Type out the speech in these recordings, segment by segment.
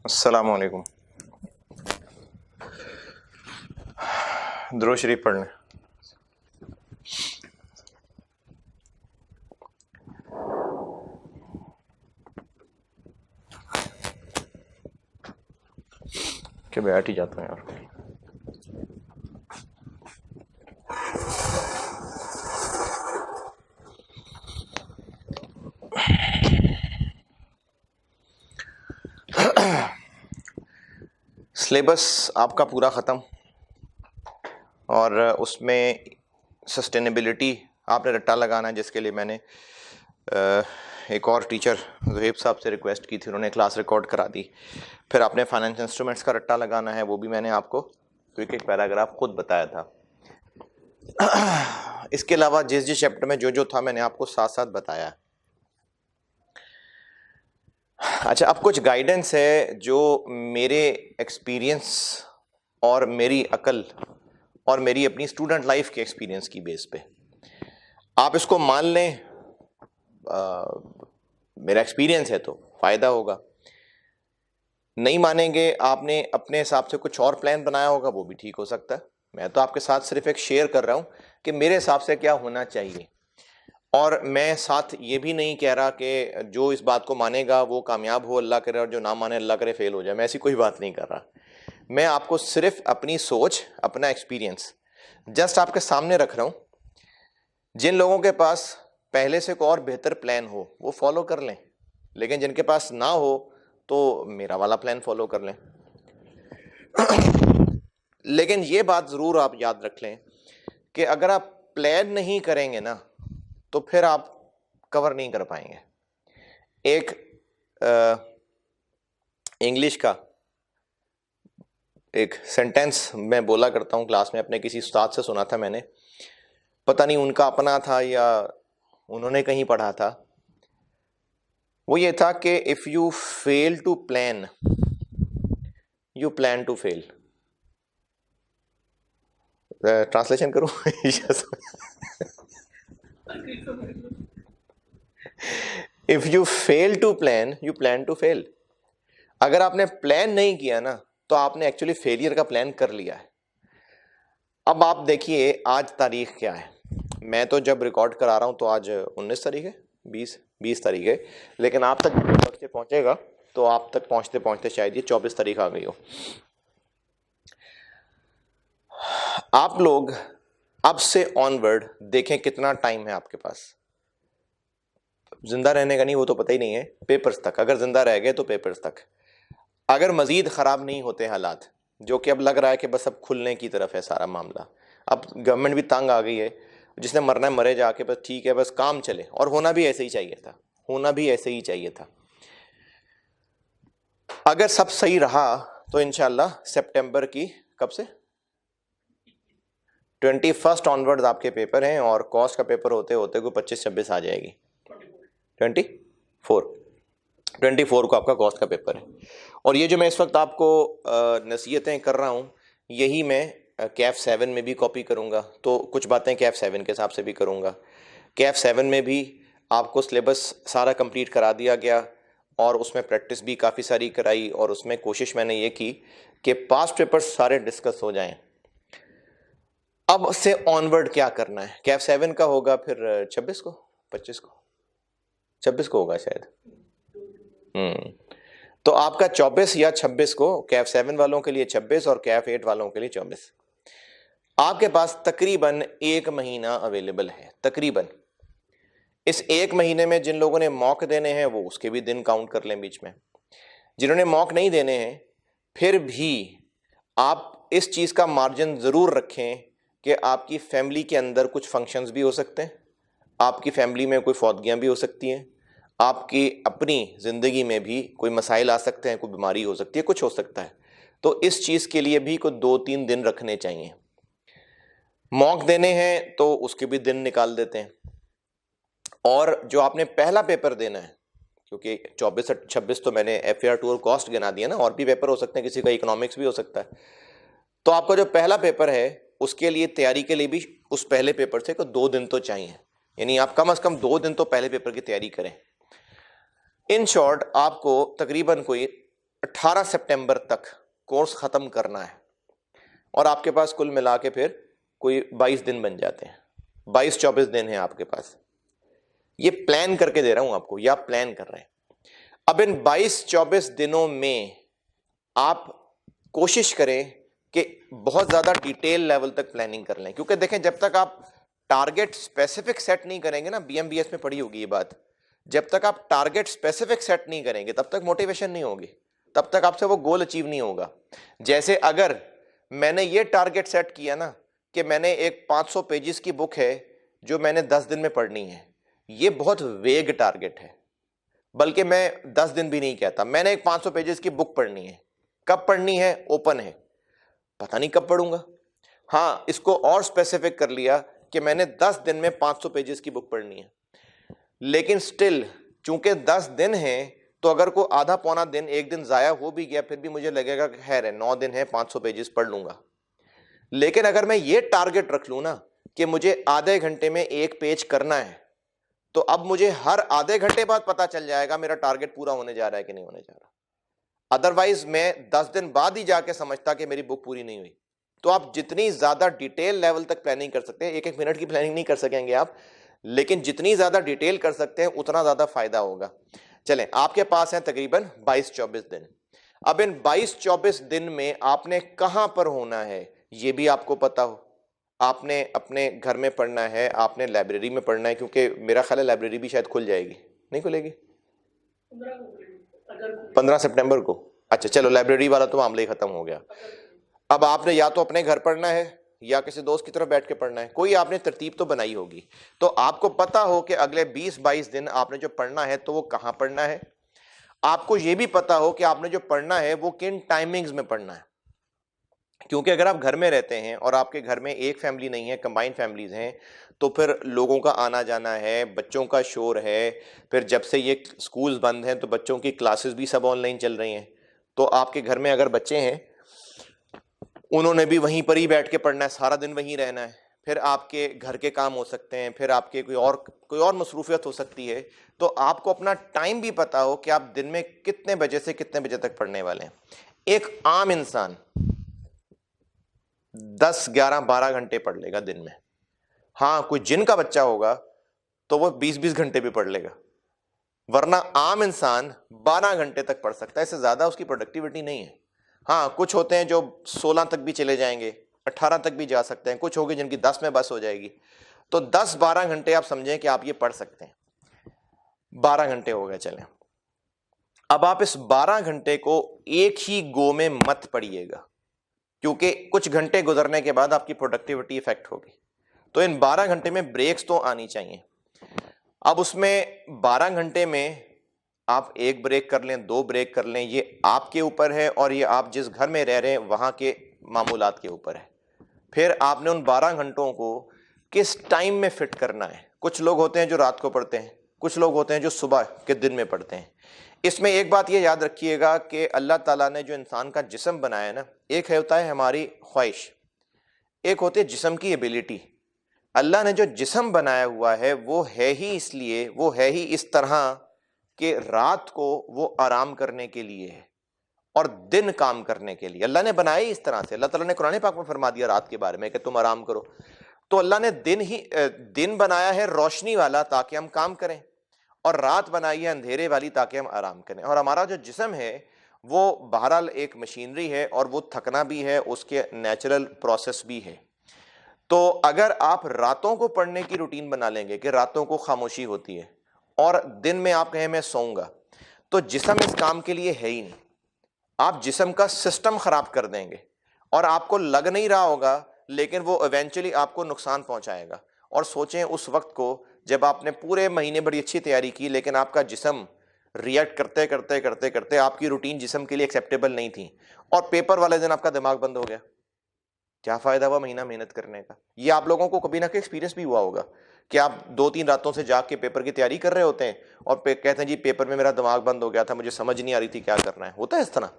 अस्सलाम वालेकुम। दुरूद शरीफ पढ़ लें। कि बैठ ही जाता हूँ यार। सिलेबस आपका पूरा ख़त्म और उसमें सस्टेनेबिलिटी आपने रट्टा लगाना है, जिसके लिए मैंने एक और टीचर ज़ुहैब साहब से रिक्वेस्ट की थी, उन्होंने क्लास रिकॉर्ड करा दी। फिर आपने फाइनेंस इंस्ट्रूमेंट्स का रट्टा लगाना है, वो भी मैंने आपको क्विक एक पैराग्राफ खुद बताया था। इसके अलावा जिस जिस चैप्टर में जो जो था मैंने आपको साथ साथ बताया। अच्छा, अब कुछ गाइडेंस है जो मेरे एक्सपीरियंस और मेरी अकल और मेरी अपनी स्टूडेंट लाइफ के एक्सपीरियंस की बेस पे आप इसको मान लें। मेरा एक्सपीरियंस है तो फ़ायदा होगा, नहीं मानेंगे, आपने अपने हिसाब से कुछ और प्लान बनाया होगा, वो भी ठीक हो सकता है। मैं तो आपके साथ सिर्फ एक शेयर कर रहा हूँ कि मेरे हिसाब से क्या होना चाहिए, और मैं साथ ये भी नहीं कह रहा कि जो इस बात को मानेगा वो कामयाब हो, अल्लाह करे, और जो ना माने अल्लाह करे फेल हो जाए। मैं ऐसी कोई बात नहीं कर रहा। मैं आपको सिर्फ अपनी सोच, अपना एक्सपीरियंस जस्ट आपके सामने रख रहा हूँ। जिन लोगों के पास पहले से कोई और बेहतर प्लान हो वो फॉलो कर लें, लेकिन जिनके पास ना हो तो मेरा वाला प्लान फॉलो कर लें। लेकिन ये बात ज़रूर आप याद रख लें कि अगर आप प्लान नहीं करेंगे ना तो फिर आप कवर नहीं कर पाएंगे। एक इंग्लिश का एक सेंटेंस मैं बोला करता हूँ क्लास में, अपने किसी उस्ताद से सुना था मैंने, पता नहीं उनका अपना था या उन्होंने कहीं पढ़ा था। वो ये था कि if you fail to plan you plan to fail. Translation करूँ? If you fail to plan you plan to fail. अगर आपने प्लान नहीं किया ना तो आपने एक्चुअली फेलियर का प्लान कर लिया है। अब आप देखिए आज तारीख क्या है। मैं तो जब रिकॉर्ड करा रहा हूँ तो आज 19 तारीख है, 20 तारीख है, लेकिन आप तक वक्त से पहुँचेगा तो आप तक पहुँचते पहुँचते शायद ये 24 तारीख आ गई हो। आप लोग अब से ऑनवर्ड देखें कितना टाइम है आपके पास। जिंदा रहने का नहीं, वो तो पता ही नहीं है, पेपर्स तक अगर जिंदा रह गए तो पेपर्स तक, अगर मजीद ख़राब नहीं होते हालात, जो कि अब लग रहा है कि बस अब खुलने की तरफ है सारा मामला। अब गवर्नमेंट भी तंग आ गई है, जिसने मरना है मरे जाके, बस ठीक है, बस काम चले, और होना भी ऐसे ही चाहिए था, होना भी ऐसे ही चाहिए था। अगर सब सही रहा तो इंशाल्लाह सितंबर की कब से 21 ऑनवर्ड आपके पेपर हैं, और कॉस्ट का पेपर होते होते कोई 25-26 आ जाएगी। 24 को आपका कॉस्ट का पेपर है। और ये जो मैं इस वक्त आपको नसीहतें कर रहा हूँ, यही मैं कैफ 7 में भी कॉपी करूँगा, तो कुछ बातें कैफ 7 के हिसाब से भी करूँगा। कैफ 7 में भी आपको सिलेबस सारा कंप्लीट करा दिया गया और उसमें प्रैक्टिस भी काफ़ी सारी कराई, और उसमें कोशिश मैंने ये की कि पास्ट पेपर्स सारे डिस्कस हो जाएं। अब से ऑनवर्ड क्या करना है, कैफ 7 का होगा फिर 26 को 25 को 26 को होगा शायद। तो आपका 24 या 26 को कैफ 7 वालों के लिए 26 और कैफ 8 वालों के लिए 24। आपके पास तकरीबन 1 महीना अवेलेबल है। तकरीबन इस 1 महीने में जिन लोगों ने मॉक देने हैं वो उसके भी दिन काउंट कर लें बीच में। जिन्होंने मॉक नहीं देने हैं फिर भी आप इस चीज़ का मार्जिन ज़रूर रखें कि आपकी फैमिली के अंदर कुछ फंक्शंस भी हो सकते हैं, आपकी फैमिली में कोई फौतगियाँ भी हो सकती हैं, आपकी अपनी ज़िंदगी में भी कोई मसाइल आ सकते हैं, कोई बीमारी हो सकती है, कुछ हो सकता है। तो इस चीज़ के लिए भी कोई 2-3 दिन रखने चाहिए। मॉक देने हैं तो उसके भी दिन निकाल देते हैं। और जो आपने पहला पेपर देना है, क्योंकि 24-26 तो मैंने FAR 2 और कॉस्ट गिना दिया ना, और भी पेपर हो सकते हैं, किसी का इकोनॉमिक्स भी हो सकता है। तो आपका जो पहला पेपर है उसके लिए तैयारी के लिए भी उस पहले पेपर से 2 दिन तो चाहिए, यानी आप कम से कम 2 दिन तो पहले पेपर की तैयारी करें। इन शॉर्ट आपको तकरीबन कोई 18 सितंबर तक कोर्स ख़त्म करना है और आपके पास कुल मिला के फिर कोई 22 दिन बन जाते हैं, 22-24 दिन है आपके पास। ये प्लान करके दे रहा हूं आपको, या आप प्लान कर रहे हैं। अब इन 22-24 दिनों में आप कोशिश करें कि बहुत ज़्यादा डिटेल लेवल तक प्लानिंग कर लें, क्योंकि देखें जब तक आप टारगेट स्पेसिफिक सेट नहीं करेंगे ना, BMBS में पढ़ी होगी ये बात, जब तक आप टारगेट स्पेसिफिक सेट नहीं करेंगे तब तक मोटिवेशन नहीं होगी, तब तक आपसे वो गोल अचीव नहीं होगा। जैसे अगर मैंने ये टारगेट सेट किया ना कि मैंने एक 500 पेजेस की बुक है जो मैंने 10 दिन में पढ़नी है, ये बहुत वेग टारगेट है, बल्कि मैं 10 दिन भी नहीं कहता, मैंने एक 500 पेजेस की बुक पढ़नी है। कब पढ़नी है? ओपन है, पता नहीं कब पढ़ूंगा। हाँ, इसको और स्पेसिफिक कर लिया कि मैंने 10 दिन में 500 पेजेस की बुक पढ़नी है, लेकिन स्टिल चूंकि 10 दिन है तो अगर को आधा पौना दिन एक दिन जाया हो भी गया फिर भी मुझे लगेगा कि खैर है, 9 दिन है, 500 पेजेस पढ़ लूंगा। लेकिन अगर मैं ये टारगेट रख लूं ना कि मुझे आधे घंटे में एक पेज करना है, तो अब मुझे हर आधे घंटे बाद पता चल जाएगा मेरा टारगेट पूरा होने जा रहा है कि नहीं होने जा रहा। अदरवाइज मैं 10 दिन बाद ही जाके समझता कि मेरी बुक पूरी नहीं हुई। तो आप जितनी ज्यादा डिटेल लेवल तक प्लानिंग कर सकते हैं, एक एक मिनट की प्लानिंग नहीं कर सकेंगे आप, लेकिन जितनी ज्यादा डिटेल कर सकते हैं उतना ज्यादा फायदा होगा। चलें, आपके पास है तकरीबन 22-24 दिन। अब इन 22-24 दिन में आपने कहां पर होना है ये भी आपको पता हो। आपने अपने घर में पढ़ना है, आपने लाइब्रेरी में पढ़ना है, क्योंकि मेरा ख्याल है लाइब्रेरी भी शायद खुल जाएगी, नहीं खुलेगी 15 सितंबर को। अच्छा चलो, लाइब्रेरी वाला तो मामला ही खत्म हो गया। अब आपने या तो अपने घर पढ़ना है या किसी दोस्त की तरफ बैठ के पढ़ना है, कोई आपने तरतीब तो बनाई होगी। तो आपको पता हो कि अगले 20-22 दिन आपने जो पढ़ना है तो वो कहां पढ़ना है। आपको यह भी पता हो कि आपने जो पढ़ना है वो किन टाइमिंग्स में पढ़ना है, क्योंकि अगर आप घर में रहते हैं और आपके घर में एक फैमिली नहीं है, कंबाइंड फैमिलीज हैं, तो फिर लोगों का आना जाना है, बच्चों का शोर है, फिर जब से ये स्कूल बंद हैं तो बच्चों की क्लासेस भी सब ऑनलाइन चल रही हैं। तो आपके घर में अगर बच्चे हैं उन्होंने भी वहीं पर ही बैठ के पढ़ना है, सारा दिन वहीं रहना है, फिर आपके घर के काम हो सकते हैं, फिर आपके कोई और मसरूफियत हो सकती है। तो आपको अपना टाइम भी पता हो कि आप दिन में कितने बजे से कितने बजे तक पढ़ने वाले हैं। एक आम इंसान 10, 11, 12 घंटे पढ़ लेगा दिन में। हाँ, कोई जिन का बच्चा होगा तो वो 20-20 घंटे भी पढ़ लेगा, वरना आम इंसान 12 घंटे तक पढ़ सकता है, इससे ज्यादा उसकी प्रोडक्टिविटी नहीं है। हाँ, कुछ होते हैं जो 16 तक भी चले जाएंगे, 18 तक भी जा सकते हैं, कुछ होंगे जिनकी 10 में बस हो जाएगी। तो 10-12 घंटे आप समझें कि आप ये पढ़ सकते हैं। 12 घंटे हो गए, चलें। अब आप इस 12 घंटे को एक ही गो में मत पढ़िएगा, क्योंकि कुछ घंटे गुजरने के बाद आपकी प्रोडक्टिविटी इफेक्ट होगी। तो इन 12 घंटे में ब्रेक्स तो आनी चाहिए। अब उसमें 12 घंटे में आप एक ब्रेक कर लें, 2 ब्रेक कर लें, ये आपके ऊपर है और ये आप जिस घर में रह रहे हैं वहां के मामूलात के ऊपर है। फिर आपने उन 12 घंटों को किस टाइम में फिट करना है। कुछ लोग होते हैं जो रात को पढ़ते हैं, कुछ लोग होते हैं जो सुबह के दिन में पढ़ते हैं। इसमें एक बात ये याद रखिएगा कि अल्लाह ताला ने जो इंसान का जिस्म बनाया है ना, एक होता है हमारी ख्वाहिश, एक होती है जिस्म की एबिलिटी। अल्लाह ने जो जिस्म बनाया हुआ है वो है ही इसलिए, वो है ही इस तरह कि रात को वो आराम करने के लिए है और दिन काम करने के लिए। अल्लाह ने बनाया ही इस तरह से। अल्लाह ताला ने कुरान पाक में फरमा दिया रात के बारे में कि तुम आराम करो। तो अल्लाह ने दिन बनाया है रोशनी वाला ताकि हम काम करें, और रात बनाई है अंधेरे वाली ताकि हम आराम करें। और हमारा जो जिस्म है वो बहरहाल एक मशीनरी है और वो थकना भी है, उसके नेचुरल प्रोसेस भी है। तो अगर आप रातों को पढ़ने की रूटीन बना लेंगे कि रातों को खामोशी होती है और दिन में आप कहें मैं सोऊंगा, तो जिस्म इस काम के लिए है ही नहीं। आप जिस्म का सिस्टम खराब कर देंगे और आपको लग नहीं रहा होगा, लेकिन वो इवेंचुअली आपको नुकसान पहुंचाएगा। और सोचें उस वक्त को जब आपने पूरे महीने बड़ी अच्छी तैयारी की, लेकिन आपका जिस्म रिएक्ट करते करते करते करते आपकी रूटीन जिस्म के लिए एक्सेप्टेबल नहीं थी और पेपर वाले दिन आपका दिमाग बंद हो गया। क्या फायदा हुआ महीना मेहनत करने का। ये आप लोगों को कभी ना कभी एक्सपीरियंस भी हुआ होगा कि आप 2-3 रातों से जाग के पेपर की तैयारी कर रहे होते हैं और कहते हैं जी पेपर में मेरा दिमाग बंद हो गया था, मुझे समझ नहीं आ रही थी क्या करना है। होता है इस तरह।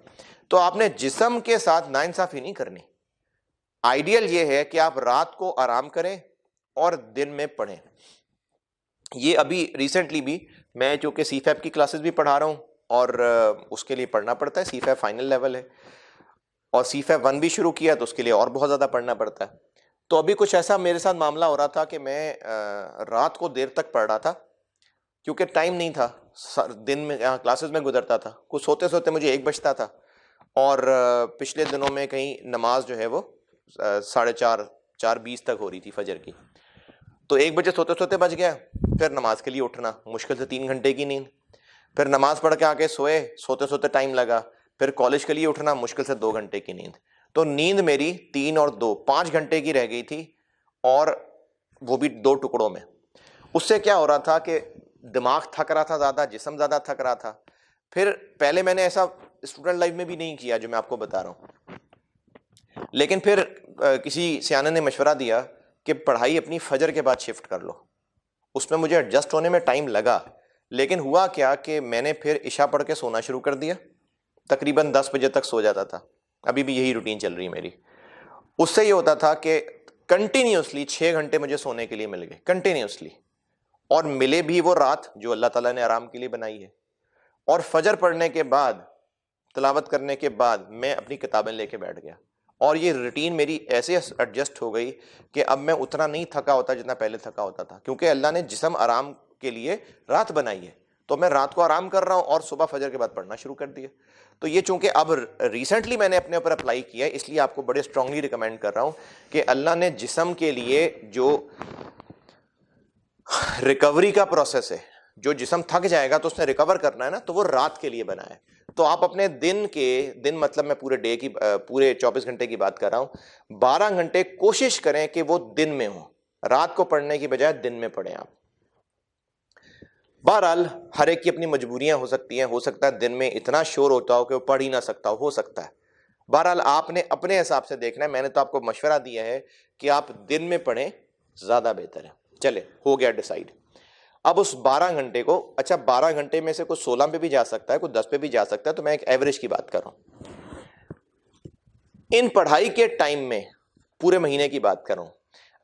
तो आपने जिस्म के साथ नाइंसाफी नहीं करनी। आइडियल ये है कि आप रात को आराम करें और दिन में पढ़ें। ये अभी रिसेंटली भी मैं जो कि CFAP की क्लासेस भी पढ़ा रहा हूँ और उसके लिए पढ़ना पड़ता है। C5 फाइनल लेवल है और C5 1 भी शुरू किया तो उसके लिए और बहुत ज़्यादा पढ़ना पड़ता है। तो अभी कुछ ऐसा मेरे साथ मामला हो रहा था कि मैं रात को देर तक पढ़ रहा था क्योंकि टाइम नहीं था, दिन में यहाँ क्लासेस में गुजरता था, कुछ सोते सोते मुझे 1 बजता था और पिछले दिनों में कहीं नमाज जो है वो 4:30 तक हो रही थी फजर की, तो 1 बजे सोते सोते बज गया। फिर नमाज के लिए उठना मुश्किल से 3 घंटे की नींद, फिर नमाज पढ़ के आके सोए, सोते सोते टाइम लगा, फिर कॉलेज के लिए उठना मुश्किल से 2 घंटे की नींद। तो नींद मेरी 3 और 2 5 घंटे की रह गई थी और वो भी 2 टुकड़ों में। उससे क्या हो रहा था कि दिमाग थक रहा था ज़्यादा, जिस्म ज़्यादा थक रहा था। फिर पहले मैंने ऐसा स्टूडेंट लाइफ में भी नहीं किया जो मैं आपको बता रहा हूँ, लेकिन फिर किसी सियाने ने मशवरा दिया कि पढ़ाई अपनी फजर के बाद शिफ्ट कर लो। उसमें मुझे एडजस्ट होने में टाइम लगा, लेकिन हुआ क्या कि मैंने फिर इशा पढ़ के सोना शुरू कर दिया। तकरीबन 10 बजे तक सो जाता था, अभी भी यही रूटीन चल रही मेरी। उससे ये होता था कि कंटिन्यूसली 6 घंटे मुझे सोने के लिए मिल गए, कंटिन्यूसली, और मिले भी वो रात जो अल्लाह ताला ने आराम के लिए बनाई है। और फजर पढ़ने के बाद, तिलावत करने के बाद मैं अपनी किताबें लेके बैठ गया और ये रूटीन मेरी ऐसे एडजस्ट हो गई कि अब मैं उतना नहीं थका होता जितना पहले थका होता था, क्योंकि अल्लाह ने जिस्म आराम के लिए रात बनाई है। तो मैं रात को आराम कर रहा हूँ और सुबह फजर के बाद पढ़ना शुरू कर दिया। तो ये चूंकि अब रिसेंटली मैंने अपने ऊपर अप्लाई किया है, इसलिए आपको बड़े स्ट्रांगली रिकमेंड कर रहा हूँ कि अल्लाह ने जिस्म के लिए जो रिकवरी का प्रोसेस है, जो जिस्म थक जाएगा तो उसने रिकवर करना है ना, तो वो रात के लिए बना है। तो आप अपने दिन मतलब मैं पूरे डे की, पूरे 24 घंटे की बात कर रहा हूं, 12 घंटे कोशिश करें कि वो दिन में हो, रात को पढ़ने की बजाय दिन में पढ़ें आप। बहरहाल हर एक की अपनी मजबूरियां हो सकती हैं, हो सकता है दिन में इतना शोर होता हो कि वो पढ़ ही ना सकता हो सकता है। बहरहाल आपने अपने हिसाब से देखना है, मैंने तो आपको मशवरा दिया है कि आप दिन में पढ़ें, ज्यादा बेहतर है। चले, हो गया डिसाइड। अब उस 12 घंटे को, अच्छा 12 घंटे में से कुछ 16 पे भी जा सकता है, कुछ 10 पे भी जा सकता है, तो मैं एक एवरेज की बात कर रहा हूं। इन पढ़ाई के टाइम में, पूरे महीने की बात कर रहा हूं,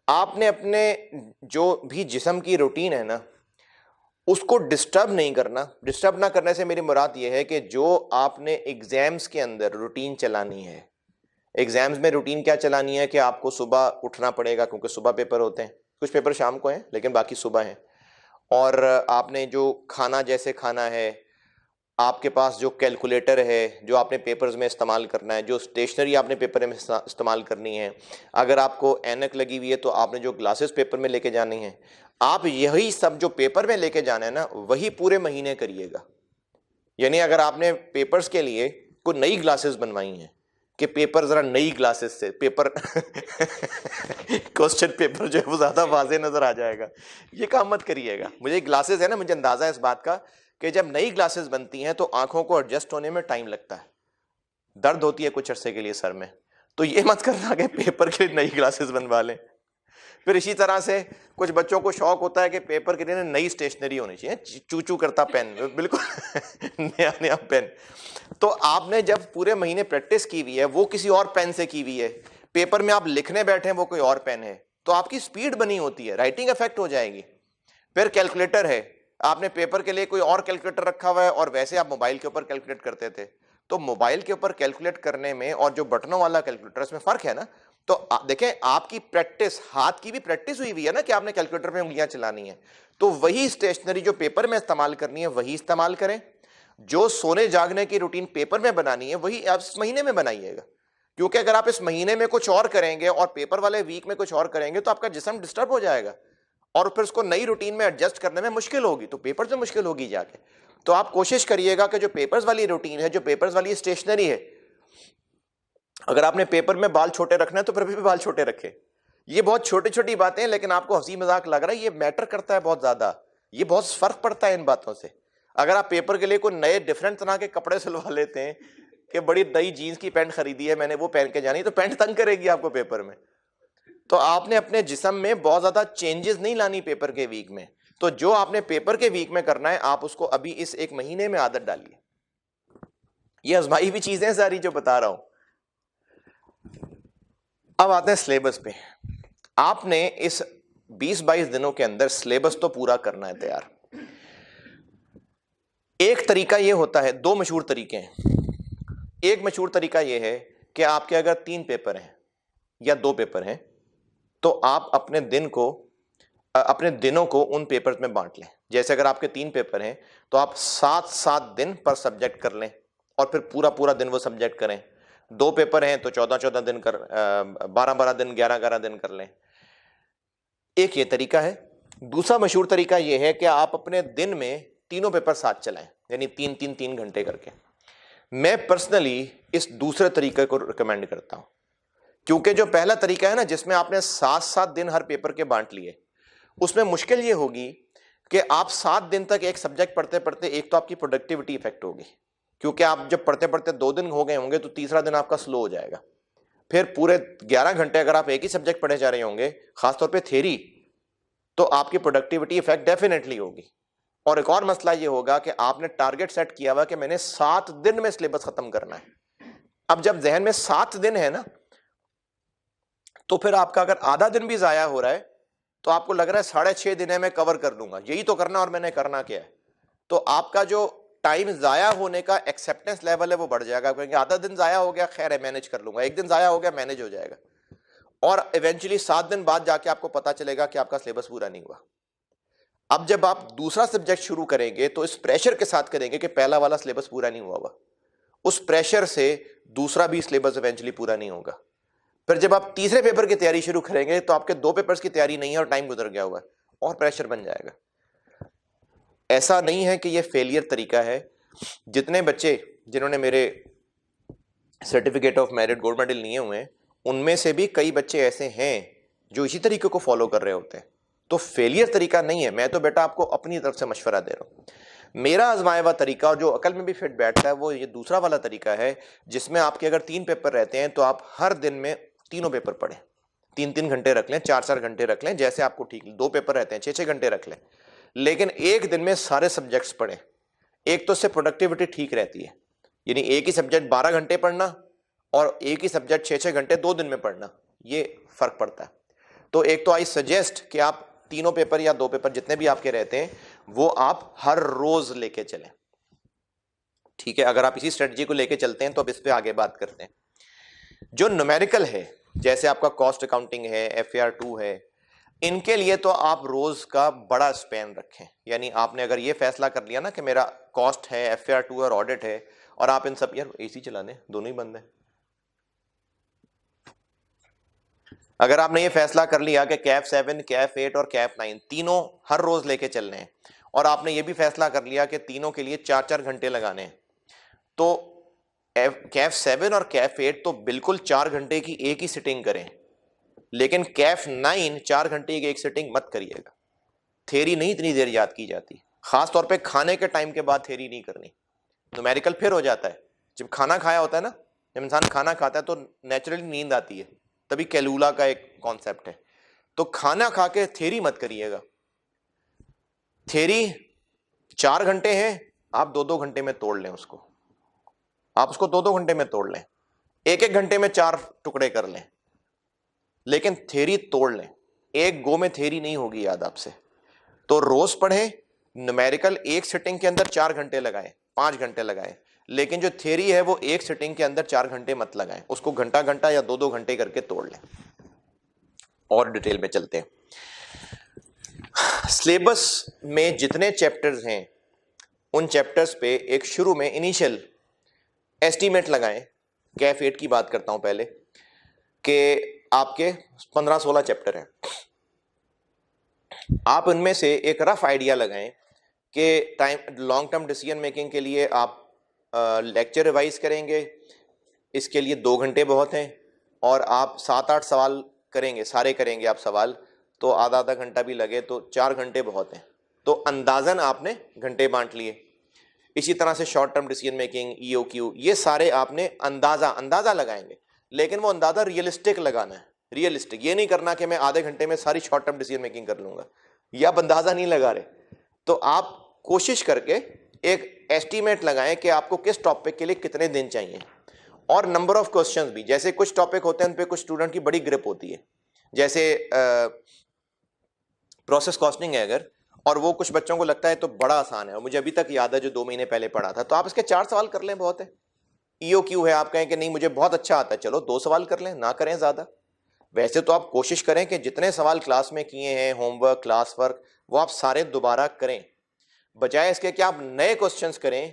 आपने अपने जो भी जिस्म की रूटीन है ना, उसको डिस्टर्ब नहीं करना। डिस्टर्ब ना करने से मेरी मुराद यह है कि जो आपने एग्जाम्स के अंदर रूटीन चलानी है, एग्जाम्स में रूटीन क्या चलानी है कि आपको सुबह उठना पड़ेगा क्योंकि सुबह पेपर होते हैं, कुछ पेपर शाम को हैं लेकिन बाकी सुबह हैं, और आपने जो खाना जैसे खाना है, आपके पास जो कैलकुलेटर है जो आपने पेपर्स में इस्तेमाल करना है, जो स्टेशनरी आपने पेपर में इस्तेमाल करनी है, अगर आपको ऐनक लगी हुई है तो आपने जो ग्लासेस पेपर में लेके जानी है, आप यही सब जो पेपर में लेके जाना है ना, वही पूरे महीने करिएगा। यानी अगर आपने पेपर्स के लिए कोई नई ग्लासेस बनवाई हैं कि पेपर जरा नई ग्लासेस से पेपर क्वेश्चन पेपर जो है वो ज्यादा वाज़ेह नजर आ जाएगा, ये काम मत करिएगा। मुझे ग्लासेस है ना, मुझे अंदाजा है इस बात का कि जब नई ग्लासेस बनती हैं तो आंखों को एडजस्ट होने में टाइम लगता है, दर्द होती है कुछ अरसे के लिए सर में। तो ये मत करना कि पेपर के लिए नई ग्लासेस बनवा लें। फिर इसी तरह से कुछ बच्चों को शौक होता है कि पेपर के लिए नई स्टेशनरी होनी चाहिए, चू करता पेन, बिल्कुल नया नया पेन। तो आपने जब पूरे महीने प्रैक्टिस की हुई है, वो किसी और पेन से की हुई है, पेपर में आप लिखने बैठे हैं वो कोई और पेन है, तो आपकी स्पीड बनी होती है, राइटिंग इफेक्ट हो जाएगी। फिर कैलकुलेटर है, आपने पेपर के लिए कोई और कैलकुलेटर रखा हुआ है और वैसे आप मोबाइल के ऊपर कैलकुलेट करते थे, तो मोबाइल के ऊपर कैलकुलेट करने में और जो बटनों वाला कैलकुलेटर, इसमें फर्क है ना। तो देखें, आपकी प्रैक्टिस, हाथ की भी प्रैक्टिस हुई हुई है ना कि आपने कैलकुलेटर में उंगलियां चलानी है, तो वही स्टेशनरी जो पेपर में इस्तेमाल करनी है वही इस्तेमाल करें। जो सोने जागने की रूटीन पेपर में बनानी है वही आप इस महीने में बनाइएगा, क्योंकि अगर आप इस महीने में कुछ और करेंगे और पेपर वाले वीक में कुछ और करेंगे तो आपका जिस्म डिस्टर्ब हो जाएगा और फिर उसको नई रूटीन में एडजस्ट करने में मुश्किल होगी, तो पेपर से मुश्किल होगी जाके। तो आप कोशिश करिएगा कि जो पेपर्स वाली रूटीन है, जो पेपर्स वाली स्टेशनरी है, अगर आपने पेपर में बाल छोटे रखना है तो फिर भी बाल छोटे रखें। ये बहुत छोटी छोटी बातें हैं, लेकिन आपको हंसी मजाक लग रहा है, ये मैटर करता है बहुत ज्यादा, ये बहुत फर्क पड़ता है इन बातों से। अगर आप पेपर के लिए कोई नए डिफरेंट तरह के कपड़े सिलवा लेते हैं कि बड़ी नई जीन्स की पैंट खरीदी है मैंने, वो पहन के जानी, तो पैंट तंग करेगी आपको पेपर में। तो आपने अपने जिस्म में बहुत ज्यादा चेंजेस नहीं लानी पेपर के वीक में। तो जो आपने पेपर के वीक में करना है, आप उसको अभी इस एक महीने में आदत डालिए। ये आजमाई हुई चीजें सारी जो बता रहा हूं। अब आते हैं सिलेबस पे। आपने इस 20-22 दिनों के अंदर सिलेबस तो पूरा करना है तैयार। एक तरीका ये होता है, दो मशहूर तरीके हैं। एक मशहूर तरीका ये है कि आपके अगर 3 पेपर हैं या 2 पेपर हैं तो आप अपने दिनों को उन पेपर्स में बांट लें। जैसे अगर आपके 3 पेपर हैं तो आप 7-7 दिन पर सब्जेक्ट कर लें और फिर पूरा पूरा दिन वो सब्जेक्ट करें। 2 पेपर हैं तो 14-14 दिन कर 12-12 दिन 11-11 दिन कर लें। एक ये तरीका है। दूसरा मशहूर तरीका ये है कि आप अपने दिन में तीनों पेपर साथ चलाएं, यानी 3-3 घंटे करके। मैं पर्सनली इस दूसरे तरीके को रिकमेंड करता हूं, क्योंकि जो पहला तरीका है ना, जिसमें आपने 7-7 दिन हर पेपर के बांट लिए, उसमें मुश्किल ये होगी कि आप 7 दिन तक एक सब्जेक्ट पढ़ते पढ़ते एक तो आपकी प्रोडक्टिविटी इफेक्ट होगी, क्योंकि आप जब पढ़ते पढ़ते 2 दिन हो गए होंगे तो तीसरा दिन आपका स्लो हो जाएगा। फिर पूरे 11 घंटे अगर आप एक ही सब्जेक्ट पढ़े जा रहे होंगे, खासतौर पे थ्योरी, तो आपकी प्रोडक्टिविटी इफेक्ट डेफिनेटली होगी। और एक और मसला ये होगा कि आपने टारगेट सेट किया हुआ कि मैंने 7 दिन में सिलेबस खत्म करना है। अब जब जहन में 7 दिन है ना, तो फिर आपका अगर आधा दिन भी जाया हो रहा है तो आपको लग रहा है 6.5 दिन है, मैं कवर कर लूंगा, यही तो करना और मैंने करना क्या है, तो आपका जो टाइम जाया होने का एक्सेप्टेंस लेवल है वो बढ़ जाएगा, क्योंकि आधा दिन जाया हो गया, खैर है, मैनेज कर लूंगा, एक दिन जाया हो गया, मैनेज हो जाएगा। और इवेंचुअली 7 दिन बाद जाके आपको पता चलेगा कि आपका सिलेबस पूरा नहीं हुआ। अब जब आप दूसरा सब्जेक्ट शुरू करेंगे तो इस प्रेशर के साथ करेंगे कि पहला वाला सिलेबस पूरा नहीं हुआ, उस प्रेशर से दूसरा भी सिलेबस इवेंचुअली पूरा नहीं होगा। फिर जब आप तीसरे पेपर की तैयारी शुरू करेंगे तो आपके 2 पेपर्स की तैयारी नहीं है और टाइम गुजर गया हुआ है और प्रेशर बन जाएगा। ऐसा नहीं है कि यह फेलियर तरीका है। जितने बच्चे जिन्होंने मेरे certificate of merit gold medal लिए हुए हैं, उनमें से भी कई बच्चे ऐसे हैं जो इसी तरीके को फॉलो कर रहे होते हैं। तो फेलियर तरीका नहीं है, मैं तो बेटा आपको अपनी तरफ से मशवरा दे रहा हूं। मेरा आजमाया हुआ तरीका और जो अकल में भी फिट बैठता है वो ये दूसरा वाला तरीका है, जिसमें आपके अगर 3 पेपर रहते हैं तो आप हर दिन में तीनों पेपर पढ़ें, 3-3 घंटे रख लें, 4-4 घंटे रख लें, जैसे आपको ठीक। 2 पेपर रहते हैं 6-6 घंटे रख लें, लेकिन एक दिन में सारे सब्जेक्ट्स पढ़ें। एक तो इससे प्रोडक्टिविटी ठीक रहती है, यानी एक ही सब्जेक्ट 12 घंटे पढ़ना और एक ही सब्जेक्ट 6-6 घंटे 2 दिन में पढ़ना, ये फर्क पड़ता है। तो एक तो आई सजेस्ट कि आप तीनों पेपर या 2 पेपर जितने भी आपके रहते हैं वो आप हर रोज लेके चलें। ठीक है, अगर आप इसी स्ट्रेटजी को लेके चलते हैं तो अब इस पे आगे बात करते हैं। जो न्यूमेरिकल है, जैसे आपका कॉस्ट अकाउंटिंग है, FAR 2 है, इनके लिए तो आप रोज का बड़ा स्पैन रखें। यानी आपने अगर ये फैसला कर लिया ना कि मेरा कॉस्ट है, FAR 2 और ऑडिट है, और आप इन सब, यार AC चला दें, दोनों ही बंद है। अगर आपने ये फैसला कर लिया कि CAF 7, CAF 8 और CAF 9 तीनों हर रोज लेके चलने हैं, और आपने ये भी फैसला कर लिया कि तीनों के लिए 4-4 घंटे लगाने हैं, तो CAF 7 और CAF 8 तो बिल्कुल 4 घंटे की एक ही सिटिंग करें, लेकिन CAF 9 4 घंटे की एक सिटिंग मत करिएगा। थ्योरी नहीं इतनी देर याद की जाती, खासतौर पे खाने के टाइम के बाद थ्योरी नहीं करनी। न्यूमेरिकल फिर हो जाता है जब खाना खाया होता है ना, जब इंसान खाना खाता है तो नेचुरली नींद आती है, तभी कैलूला का एक कॉन्सेप्ट है। तो खाना खा के थ्योरी मत करिएगा। थ्योरी 4 घंटे है, आप 2-2 घंटे में तोड़ लें उसको, आप उसको 2-2 घंटे में तोड़ लें, 1-1 घंटे में 4 टुकड़े कर लें, लेकिन थ्योरी तोड़ लें। एक गो में थ्योरी नहीं होगी याद आपसे। तो रोज पढ़ें, न्यूमेरिकल एक सिटिंग के अंदर 4 घंटे लगाएं, 5 घंटे लगाएं, लेकिन जो थ्योरी है वो एक सिटिंग के अंदर 4 घंटे मत लगाएं, उसको घंटा घंटा या 2-2 घंटे करके तोड़ लें। और डिटेल में चलते हैं। सिलेबस में जितने चैप्टर्स हैं उन चैप्टर्स पे एक शुरू में इनिशियल एस्टीमेट लगाएं। CAF 8 की बात करता हूं पहले, कि आपके 15-16 चैप्टर हैं, आप उनमें से एक रफ आइडिया लगाएं कि time long term decision making के लिए आप लेक्चर रिवाइज करेंगे, इसके लिए 2 घंटे बहुत हैं, और आप 7-8 सवाल करेंगे, सारे करेंगे आप सवाल, तो आधा घंटा भी लगे तो 4 घंटे बहुत हैं। तो अंदाजन आपने घंटे बांट लिए। इसी तरह से short term decision making, EOQ, ये सारे आपने अंदाजा लगाएंगे, लेकिन वो अंदाजा रियलिस्टिक लगाना है। रियलिस्टिक ये नहीं करना कि मैं आधे घंटे में सारी शॉर्ट टर्म डिसीजन मेकिंग कर लूंगा, या आप अंदाजा नहीं लगा रहे। तो आप कोशिश करके एक एस्टीमेट लगाएं कि आपको किस टॉपिक के लिए कितने दिन चाहिए, और नंबर ऑफ क्वेश्चंस भी। जैसे कुछ टॉपिक होते हैं उन पे कुछ स्टूडेंट की बड़ी ग्रिप होती है, जैसे प्रोसेस कॉस्टिंग है अगर, और वो कुछ बच्चों को लगता है तो बड़ा आसान है, और मुझे अभी तक याद है जो 2 महीने पहले पढ़ा था। तो आप इसके 4 सवाल कर लें, बहुत है। EOQ है, आप कहें कि नहीं मुझे बहुत अच्छा आता है, चलो 2 सवाल कर लें, ना करें ज्यादा। वैसे तो आप कोशिश करें कि जितने सवाल क्लास में किए हैं, होमवर्क, क्लास वर्क, वो आप सारे दोबारा करें, बजाय इसके कि आप नए क्वेश्चंस करें,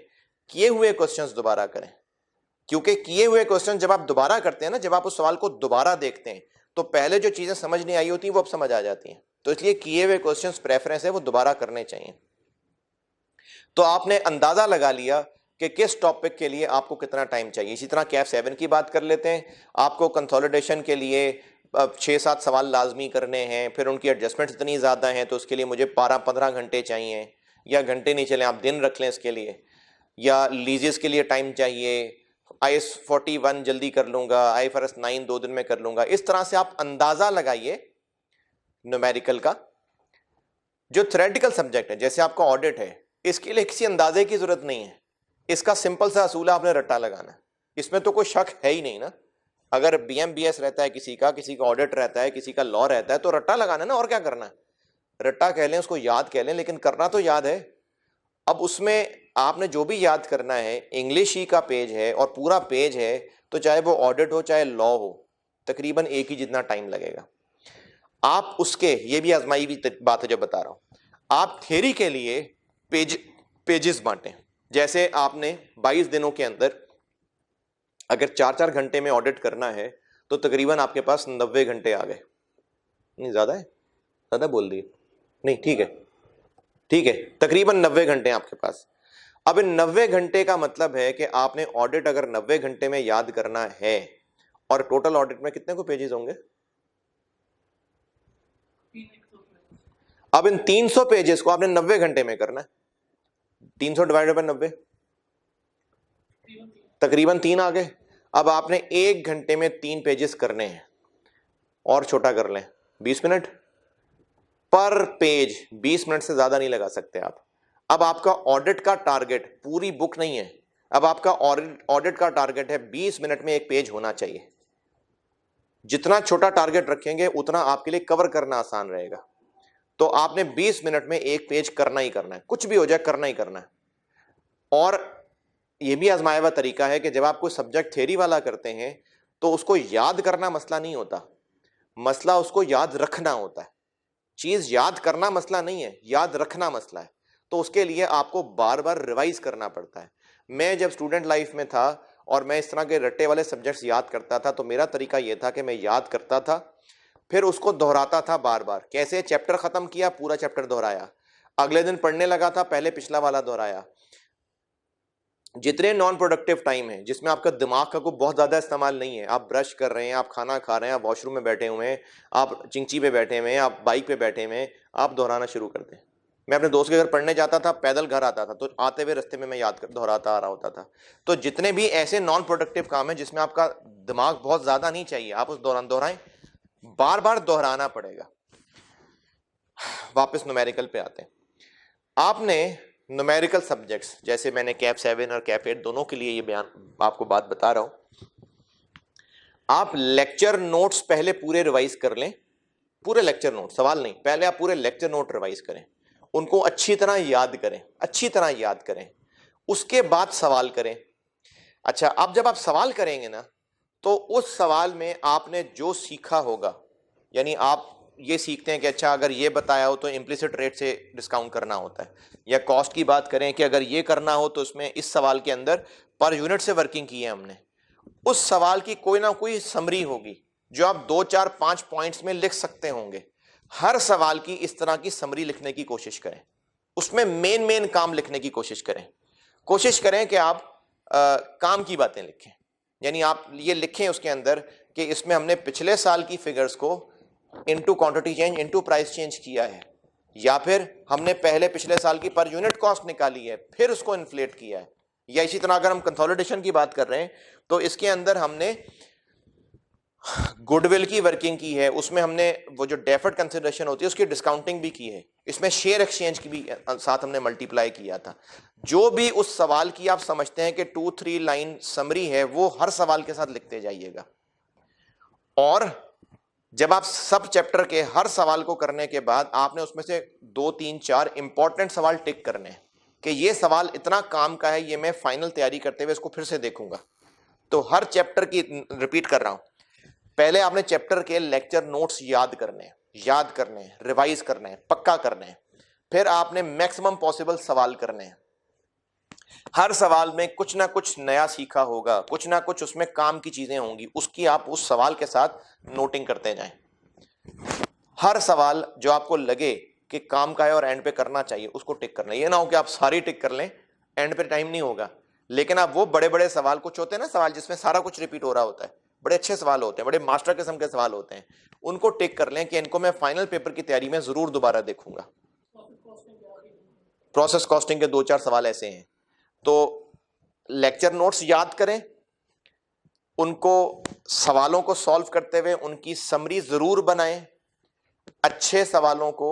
किए हुए क्वेश्चंस दोबारा करें। क्योंकि किए हुए क्वेश्चन जब आप दोबारा करते हैं ना, जब आप उस सवाल को दोबारा देखते हैं, तो पहले जो चीजें समझ नहीं आई होती वो अब समझ आ जाती हैं। तो इसलिए किए हुए क्वेश्चंस प्रेफरेंस है वो दोबारा करने चाहिए। तो आपने अंदाजा लगा लिया कि किस टॉपिक के लिए आपको कितना टाइम चाहिए। इसी तरह कैफ 7 की बात कर लेते हैं। आपको कंसोलिडेशन के लिए 6-7 सवाल लाजमी करने हैं, फिर उनकी एडजस्टमेंट इतनी ज़्यादा हैं तो उसके लिए मुझे 12-15 घंटे चाहिए, या घंटे नहीं चले आप दिन रख लें इसके लिए, या लीजेस के लिए टाइम चाहिए, IAS 41 जल्दी कर लूँगा, IFRS 9 2 दिन में कर लूँगा। इस तरह से आप अंदाज़ा लगाइए न्यूमेरिकल का। जो थ्योरेटिकल सब्जेक्ट है, जैसे आपका ऑडिट है, इसके लिए किसी अंदाजे की जरूरत नहीं है। इसका सिंपल सा असूल है, आपने रट्टा लगाना है। इसमें तो कोई शक है ही नहीं ना। अगर BMBS रहता है किसी का ऑडिट रहता है, किसी का लॉ रहता है, तो रट्टा लगाना है ना, और क्या करना है। रट्टा कह लें, उसको याद कह लें, लेकिन करना तो याद है। अब उसमें आपने जो भी याद करना है, इंग्लिश ही का पेज है और पूरा पेज है, तो चाहे वो ऑडिट हो चाहे लॉ हो, तकरीबन एक ही जितना टाइम लगेगा। आप उसके, ये भी आजमाई हुई बात है जो बता रहा हूं, आप थ्योरी के लिए पेजेस बांटें। जैसे आपने 22 दिनों के अंदर अगर 4-4 घंटे में ऑडिट करना है, तो तकरीबन आपके पास 90 घंटे आ गए। नहीं ज्यादा है, ज्यादा बोल दिए, नहीं ठीक है, ठीक है, तकरीबन 90 घंटे आपके पास। अब इन 90 घंटे का मतलब है कि आपने ऑडिट अगर 90 घंटे में याद करना है, और टोटल ऑडिट में कितने को पेजेस होंगे? अब इन 300 पेजेस को आपने 90 घंटे में करना है। 300 डिवाइडेड बाय 90, तकरीबन 3 आ गए। अब आपने 1 घंटे में 3 पेजेस करने हैं, और छोटा कर लें 20 मिनट पर पेज। 20 मिनट से ज्यादा नहीं लगा सकते आप। अब आपका ऑडिट का टारगेट पूरी बुक नहीं है, अब आपका ऑडिट का टारगेट है 20 मिनट में एक पेज होना चाहिए। जितना छोटा टारगेट रखेंगे उतना आपके लिए कवर करना आसान रहेगा। तो आपने 20 मिनट में एक पेज करना ही करना है, कुछ भी हो जाए करना ही करना है। और यह भी आजमाया हुआ तरीका है कि जब आप कोई सब्जेक्ट थ्योरी वाला करते हैं, तो उसको याद करना मसला नहीं होता, मसला उसको याद रखना होता है। चीज याद करना मसला नहीं है, याद रखना मसला है। तो उसके लिए आपको बार बार रिवाइज करना पड़ता है। मैं जब स्टूडेंट लाइफ में था और मैं इस तरह के रट्टे वाले सब्जेक्ट्स याद करता था, तो मेरा तरीका यह था कि मैं याद करता था, फिर उसको दोहराता था बार बार। कैसे? चैप्टर खत्म किया, पूरा चैप्टर दोहराया, अगले दिन पढ़ने लगा था, पहले पिछला वाला दोहराया। जितने नॉन प्रोडक्टिव टाइम है जिसमें आपका दिमाग का कोई बहुत ज्यादा इस्तेमाल नहीं है, आप ब्रश कर रहे हैं, आप खाना खा रहे हैं, आप वॉशरूम में बैठे हुए हैं, आप चिंची पे बैठे हुए हैं, आप बाइक पे बैठे हुए हैं, आप दोहराना शुरू कर दें। मैं अपने दोस्त के घर पढ़ने जाता था, पैदल घर आता था, तो आते हुए रास्ते में मैं याद कर दोहराता आ रहा होता था। तो जितने भी ऐसे नॉन प्रोडक्टिव काम है जिसमें आपका दिमाग बहुत ज्यादा नहीं चाहिए, आप उस दौरान दोहराएं, बार बार दोहराना पड़ेगा। वापस न्यूमेरिकल पे आते हैं। आपने न्यूमेरिकल सब्जेक्ट्स, जैसे मैंने कैफ 7 और कैफ 8 दोनों के लिए ये बयान आपको बात बता रहा हूं, आप लेक्चर नोट्स पहले पूरे रिवाइज कर लें। पूरे लेक्चर नोट, सवाल नहीं, पहले आप पूरे लेक्चर नोट रिवाइज करें, उनको अच्छी तरह याद करें, अच्छी तरह याद करें, उसके बाद सवाल करें। अच्छा, अब जब आप सवाल करेंगे ना, तो उस सवाल में आपने जो सीखा होगा, यानी आप ये सीखते हैं कि अच्छा अगर ये बताया हो तो इम्प्लिसिट रेट से डिस्काउंट करना होता है, या कॉस्ट की बात करें कि अगर ये करना हो तो उसमें इस सवाल के अंदर पर यूनिट से वर्किंग की है हमने, उस सवाल की कोई ना कोई समरी होगी जो आप 2-4-5 पॉइंट्स में लिख सकते होंगे। हर सवाल की इस तरह की समरी लिखने की कोशिश करें, उसमें मेन काम लिखने की कोशिश करें। कोशिश करें कि आप काम की बातें लिखें, यानी आप ये लिखें उसके अंदर कि इसमें हमने पिछले साल की फिगर्स को into quantity change into price change किया है, या फिर हमने पहले पिछले साल की पर यूनिट कॉस्ट निकाली है फिर उसको इन्फ्लेट किया है। या इसी तरह अगर हम कंसोलिडेशन की बात कर रहे हैं तो इसके अंदर हमने गुडविल की वर्किंग की है, उसमें हमने वो जो डेफर्ड कंसिडरेशन होती है उसकी डिस्काउंटिंग भी की है, इसमें शेयर एक्सचेंज की भी साथ हमने मल्टीप्लाई किया था। जो भी उस सवाल की आप समझते हैं कि 2-3 लाइन समरी है, वो हर सवाल के साथ लिखते जाइएगा। और जब आप सब चैप्टर के हर सवाल को करने के बाद आपने उसमें से 2 3 4 इंपॉर्टेंट सवाल टिक करने हैं कि ये सवाल इतना काम का है, ये मैं फाइनल तैयारी करते हुए इसको फिर से देखूंगा। तो हर चैप्टर की, रिपीट कर रहा हूं, पहले आपने चैप्टर के लेक्चर नोट्स याद करने हैं, रिवाइज करने हैं, पक्का करने हैं। फिर आपने मैक्सिमम पॉसिबल सवाल करने हैं। हर सवाल में कुछ ना कुछ नया सीखा होगा, कुछ ना कुछ उसमें काम की चीजें होंगी, उसकी आप उस सवाल के साथ नोटिंग करते जाएं। हर सवाल जो आपको लगे कि काम का है और एंड पे करना चाहिए उसको टिक करना। ये ना हो कि आप सारी टिक कर लें, एंड पे टाइम नहीं होगा। लेकिन आप वो बड़े बड़े सवाल कुछ होते हैं ना, सवाल जिसमें सारा कुछ रिपीट हो रहा होता है, बड़े अच्छे सवाल होते हैं, बड़े मास्टर किस्म के सवाल होते हैं, उनको टिक कर लें कि इनको मैं फाइनल पेपर की तैयारी में जरूर दोबारा देखूंगा। प्रोसेस कॉस्टिंग के 2 4 सवाल ऐसे हैं। तो लेक्चर नोट्स याद करें, उनको सवालों को सॉल्व करते हुए उनकी समरी जरूर बनाएं, अच्छे सवालों को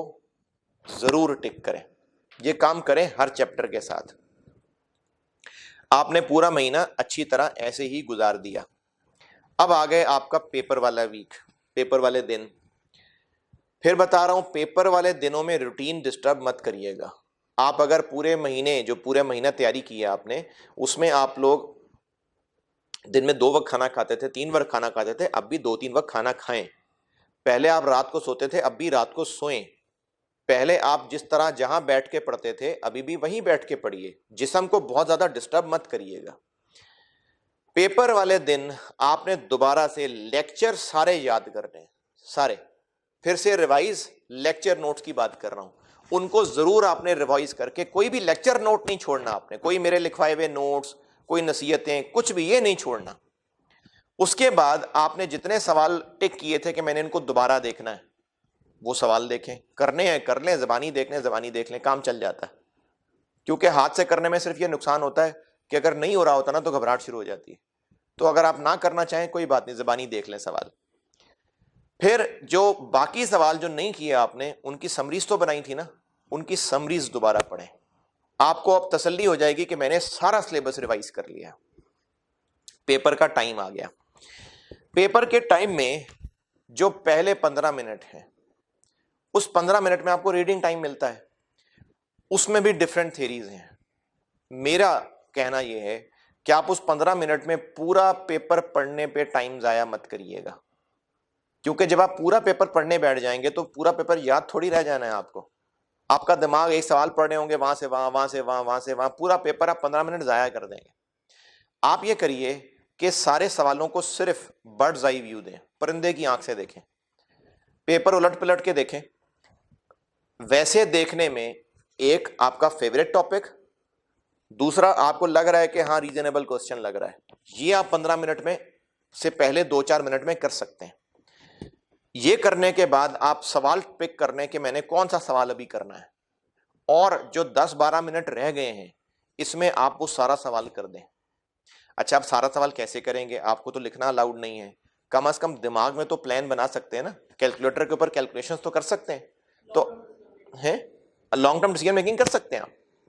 जरूर टिक करें। ये काम करें हर चैप्टर के साथ। आपने पूरा महीना अच्छी तरह ऐसे ही गुजार दिया। अब आ गए आपका पेपर वाला वीक, पेपर वाले दिन। फिर बता रहा हूं, पेपर वाले दिनों में रूटीन डिस्टर्ब मत करिएगा। आप अगर पूरे महीना तैयारी की है आपने, उसमें आप लोग दिन में 2 वक्त खाना खाते थे, 3 वक्त खाना खाते थे, अब भी 2 3 वक्त खाना खाएं। पहले आप रात को सोते थे, अब भी रात को सोएं। पहले आप जिस तरह जहां बैठ के पढ़ते थे अभी भी वहीं बैठ के पढ़िए। जिस्म को बहुत ज्यादा डिस्टर्ब मत करिएगा। पेपर वाले दिन आपने दोबारा से लेक्चर सारे याद करने, सारे फिर से रिवाइज। लेक्चर नोट्स की बात कर रहा हूं, उनको जरूर आपने रिवाइज करके, कोई भी लेक्चर नोट नहीं छोड़ना आपने, कोई मेरे लिखवाए हुए नोट्स, कोई नसीहतें, कुछ भी ये नहीं छोड़ना। उसके बाद आपने जितने सवाल टिक किए थे कि मैंने इनको दोबारा देखना है, वो सवाल देखें, करने हैं कर लें, जबानी देख लें, काम चल जाता है। क्योंकि हाथ से करने में सिर्फ ये नुकसान होता है कि अगर नहीं हो रहा होता ना तो घबराहट शुरू हो जाती है। तो अगर आप ना करना चाहें कोई बात नहीं, जबानी देख लें सवाल। फिर जो बाकी सवाल जो नहीं किए आपने, उनकी समरीज तो बनाई थी ना, उनकी समरीज दोबारा पढ़ें। आपको अब तसल्ली हो जाएगी कि मैंने सारा सिलेबस रिवाइज कर लिया। पेपर का टाइम आ गया। पेपर के टाइम में जो पहले 15 मिनट है, उस 15 मिनट में आपको रीडिंग टाइम मिलता है। उसमें भी डिफरेंट थ्योरीज हैं। मेरा कहना यह है कि आप उस 15 मिनट में पूरा पेपर पढ़ने पे टाइम जाया मत करिएगा। क्योंकि जब आप पूरा पेपर पढ़ने बैठ जाएंगे तो पूरा पेपर याद थोड़ी रह जाना है आपको। आपका दिमाग एक सवाल पढ़ रहे होंगे, वहां से वहां, वहां से वहां, वहां से वहां, पूरा पेपर आप 15 मिनट जाया कर देंगे। आप ये करिए कि सारे सवालों को सिर्फ बर्ड्स आई व्यू दें, परिंदे की आंख से देखें, पेपर उलट पलट के देखें। वैसे देखने में एक आपका फेवरेट टॉपिक, दूसरा आपको लग रहा है कि हाँ रीजनेबल क्वेश्चन लग रहा है, ये आप 15 मिनट में से पहले 2 4 मिनट में कर सकते हैं। ये करने के बाद आप सवाल पिक करने के मैंने कौन सा सवाल अभी करना है, और जो 10 12 मिनट रह गए हैं इसमें आप वो सारा सवाल कर दें। अच्छा, आप सारा सवाल कैसे करेंगे? आपको तो लिखना अलाउड नहीं है, कम से कम दिमाग में तो प्लान बना सकते हैं ना, कैलकुलेटर के ऊपर कैलकुलेशंस तो कर सकते हैं। तो है लॉन्ग टर्म डिसीजन मेकिंग कर सकते हैं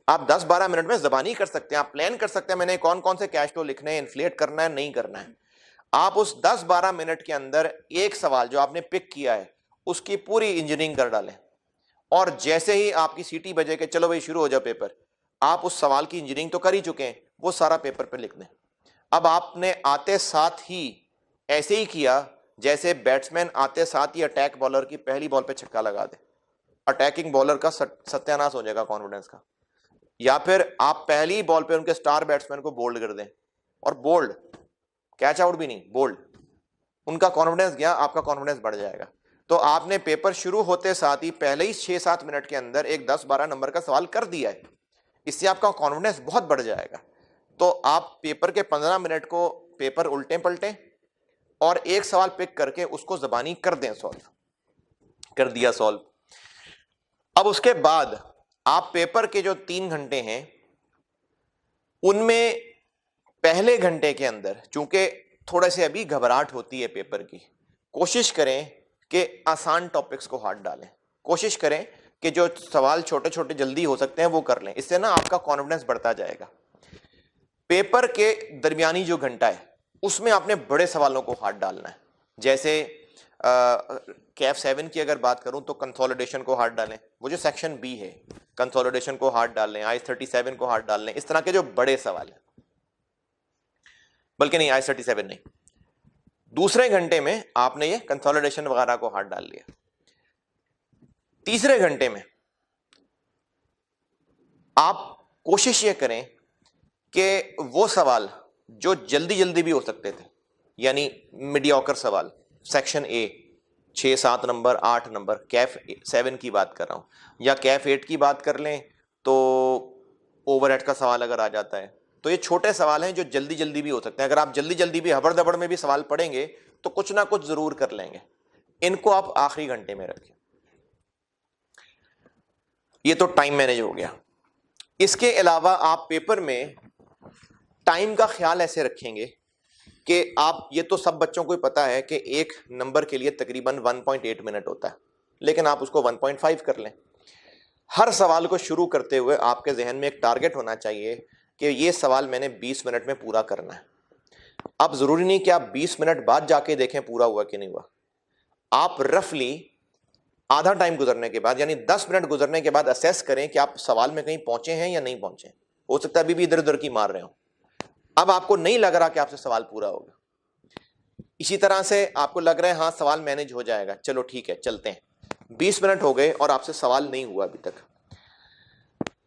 आप 10 12 मिनट में जबानी कर सकते हैं, आप प्लान कर सकते हैं मैंने कौन कौन से कैश फ्लो लिखने हैं, इन्फ्लेट करना है नहीं करना है। आप उस 10 12 मिनट के अंदर एक सवाल जो आपने पिक किया है उसकी पूरी इंजीनियरिंग कर डालें, और जैसे ही आपकी सीटी बजे के चलो भाई शुरू हो जाओ पेपर, आप उस सवाल की इंजीनियरिंग तो कर ही चुके हैं, वो सारा पेपर पे लिख दें। अब आपने आते साथ ही ऐसे ही किया जैसे बैट्समैन आते साथ ही अटैक बॉलर की पहली बॉल पे छक्का लगा दे, अटैकिंग बॉलर का सत्यानाश हो जाएगा कॉन्फिडेंस का। या फिर आप पहली बॉल पे उनके स्टार बैट्समैन को बोल्ड कर दें, और बोल्ड, कैच आउट भी नहीं, बोल्ड, उनका कॉन्फिडेंस गया, आपका कॉन्फिडेंस बढ़ जाएगा। तो आपने पेपर शुरू होते साथ ही पहले ही 6 7 मिनट के अंदर एक 10 12 नंबर का सवाल कर दिया है, इससे आपका कॉन्फिडेंस बहुत बढ़ जाएगा। तो आप पेपर के 15 मिनट को पेपर उल्टे पलटें और एक सवाल पिक करके उसको जबानी कर दें, सॉल्व कर दिया, सॉल्व। अब उसके बाद आप पेपर के जो 3 घंटे हैं उनमें पहले घंटे के अंदर, चूंकि थोड़े से अभी घबराहट होती है पेपर की, कोशिश करें कि आसान टॉपिक्स को हाथ डालें, कोशिश करें कि जो सवाल छोटे छोटे जल्दी हो सकते हैं वो कर लें, इससे ना आपका कॉन्फिडेंस बढ़ता जाएगा। पेपर के दरमियानी जो घंटा है उसमें आपने बड़े सवालों को हाथ डालना है। जैसे कैफ 7 की अगर बात करूं तो कंसोलिडेशन को हाथ डालें, वो जो सेक्शन बी है कंसोलिडेशन को हाथ डाल लें, I-37 को हाथ डाल लें, इस तरह के जो बड़े सवाल हैं, बल्कि नहीं I-37 नहीं, दूसरे घंटे में आपने ये कंसोलिडेशन वगैरह को हाथ डाल लिया। तीसरे घंटे में आप कोशिश ये करें कि वो सवाल जो जल्दी जल्दी भी हो सकते थे, यानी मीडियोकर सवाल, section A 6-7 number 8 number, Kaif 7 की बात कर रहा हूं, या कैफ 8 की बात कर लें तो ओवरहेड का सवाल अगर आ जाता है, तो ये छोटे सवाल हैं जो जल्दी जल्दी भी हो सकते हैं। अगर आप जल्दी जल्दी भी हबड़ दबड़ में भी सवाल पढ़ेंगे तो कुछ ना कुछ जरूर कर लेंगे, इनको आप आखिरी घंटे में रखें। ये तो टाइम मैनेज हो गया। इसके अलावा आप पेपर में टाइम का ख्याल ऐसे रखेंगे कि आप, ये तो सब बच्चों को ही पता है कि एक नंबर के लिए तकरीबन 1.8 मिनट होता है, लेकिन आप उसको 1.5 कर लें। हर सवाल को शुरू करते हुए आपके जहन में एक टारगेट होना चाहिए कि ये सवाल मैंने 20 मिनट में पूरा करना है। अब जरूरी नहीं कि आप 20 मिनट बाद जाके देखें पूरा हुआ कि नहीं हुआ, आप रफली आधा टाइम गुजरने के बाद, यानी 10 मिनट गुजरने के बाद असेस करें कि आप सवाल में कहीं पहुंचे हैं या नहीं पहुंचे। हो सकता है अभी भी इधर उधर की मार रहे हो, अब आपको नहीं लग रहा कि आपसे सवाल पूरा होगा। इसी तरह से आपको लग रहा है हाँ सवाल मैनेज हो जाएगा, चलो ठीक है चलते हैं, 20 मिनट हो गए और आपसे सवाल नहीं हुआ अभी तक।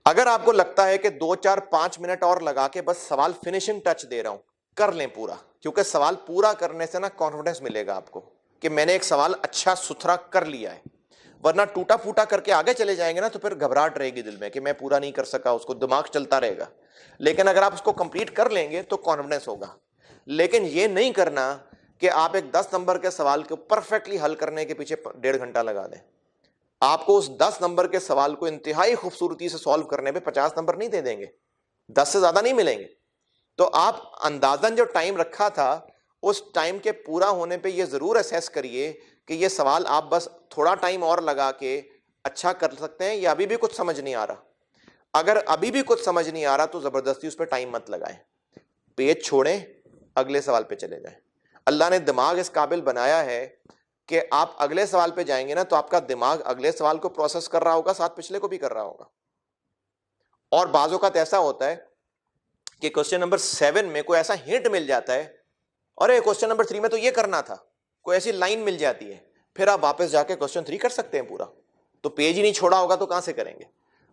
अगर आपको लगता है कि 2-4-5 मिनट और लगा के बस सवाल फिनिशिंग टच दे रहा हूं, कर लें पूरा, क्योंकि सवाल पूरा करने से ना कॉन्फिडेंस मिलेगा आपको कि मैंने एक सवाल अच्छा सुथरा कर लिया है। वरना टूटा फूटा करके आगे चले जाएंगे ना तो फिर घबराहट रहेगी दिल में कि मैं पूरा नहीं कर सका, उसको दिमाग चलता रहेगा। लेकिन अगर आप उसको कंप्लीट कर लेंगे तो कॉन्फिडेंस होगा। लेकिन ये नहीं करना कि आप एक 10 नंबर के सवाल को परफेक्टली हल करने के पीछे 1.5 घंटा लगा दें। आपको उस 10 नंबर के सवाल को इंतहाई खूबसूरती से सॉल्व करने पे 50 नंबर नहीं दे देंगे, 10 से ज्यादा नहीं मिलेंगे। तो आप अंदाजन जो टाइम रखा था उस टाइम के पूरा होने पे ये जरूर असेस करिए कि ये सवाल आप बस थोड़ा टाइम और लगा के अच्छा कर सकते हैं या अभी भी कुछ समझ नहीं आ रहा। अगर अभी भी कुछ समझ नहीं आ रहा तो जबरदस्ती उस पर टाइम मत लगाएं, पेज छोड़ें, अगले सवाल पे चले जाएं। अल्लाह ने दिमाग इस काबिल बनाया है कि आप अगले सवाल पे जाएंगे ना तो आपका दिमाग अगले सवाल को प्रोसेस कर रहा होगा, साथ पिछले को भी कर रहा होगा। और बाजों का ऐसा होता है कि क्वेश्चन नंबर 7 में कोई ऐसा हिंट मिल जाता है, अरे क्वेश्चन नंबर 3 में तो ये करना था, कोई ऐसी लाइन मिल जाती है, फिर आप वापस जाके क्वेश्चन 3 कर सकते हैं पूरा। तो पेज ही नहीं छोड़ा होगा तो कहां से करेंगे।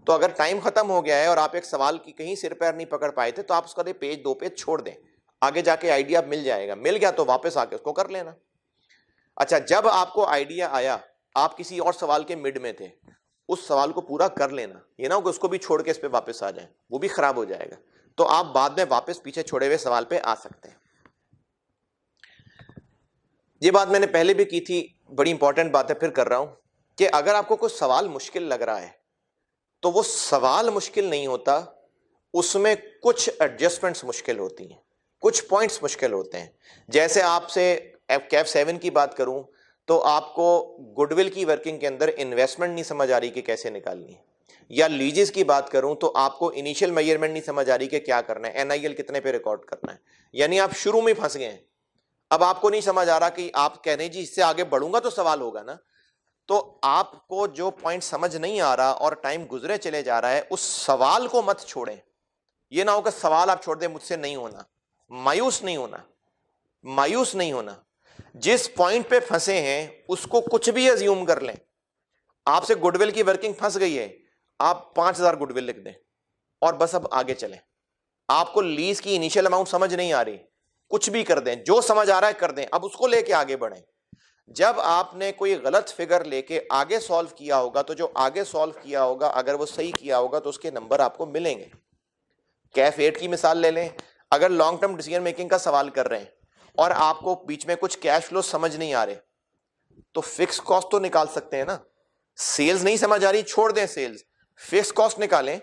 तो अगर टाइम खत्म हो गया है और आप एक सवाल की कहीं सिर पैर नहीं पकड़ पाए थे तो आप उसका पेज 2 पेज छोड़ दें, आगे जाके आइडिया मिल जाएगा। मिल गया तो वापस आके उसको कर लेना। अच्छा, जब आपको आइडिया आया, आप किसी और सवाल के मिड में थे, उस सवाल को पूरा कर लेना, ये ना हो कि उसको भी छोड़ के इस पे वापस आ जाए, वो भी खराब हो जाएगा। तो आप बाद में वापस पीछे छोड़े हुए सवाल पे आ सकते हैं। ये बात मैंने पहले भी की थी, बड़ी इंपॉर्टेंट बात है, फिर कर रहा हूं कि अगर आपको कोई सवाल मुश्किल लग रहा है तो वो सवाल मुश्किल नहीं होता, उसमें कुछ एडजस्टमेंट्स मुश्किल होती हैं, कुछ पॉइंट्स मुश्किल होते हैं। जैसे आपसे कैफ 7 की बात करूं तो आपको गुडविल की वर्किंग के अंदर इन्वेस्टमेंट नहीं समझ आ रही कि कैसे निकालनी है, या लीजेस की बात करूं तो आपको इनिशियल मेजरमेंट नहीं समझ आ रही कि क्या करना है, NIL कितने पे रिकॉर्ड करना है, यानी आप शुरू में फंस गए हैं। अब आपको नहीं समझ आ रहा कि आप कह रहे हैं जी इससे आगे बढ़ूंगा तो सवाल होगा ना, तो आपको जो पॉइंट समझ नहीं आ रहा और टाइम गुजरे चले जा रहा है, उस सवाल को मत छोड़ें। ये ना हो कि सवाल आप छोड़ दें, मुझसे नहीं होना। मायूस नहीं होना, मायूस नहीं होना। जिस पॉइंट पे फंसे हैं उसको कुछ भी अज्यूम कर लें। आपसे गुडविल की वर्किंग फंस गई है, आप 5000 गुडविल लिख दें और बस अब आगे चलें। आपको लीज की इनिशियल अमाउंट समझ नहीं आ रही, कुछ भी कर दें, जो समझ आ रहा है कर दें, अब उसको लेके आगे बढ़ें। जब आपने कोई गलत फिगर लेके आगे सॉल्व किया होगा तो जो आगे सॉल्व किया होगा अगर वो सही किया होगा तो उसके नंबर आपको मिलेंगे। कैफ 8 की मिसाल ले लें, अगर लॉन्ग टर्म डिसीजन मेकिंग का सवाल कर रहे हैं और आपको बीच में कुछ कैश फ्लो समझ नहीं आ रहे तो फिक्स कॉस्ट तो निकाल सकते हैं ना। सेल्स नहीं समझ आ रही, छोड़ दें सेल्स, फिक्स कॉस्ट निकालें,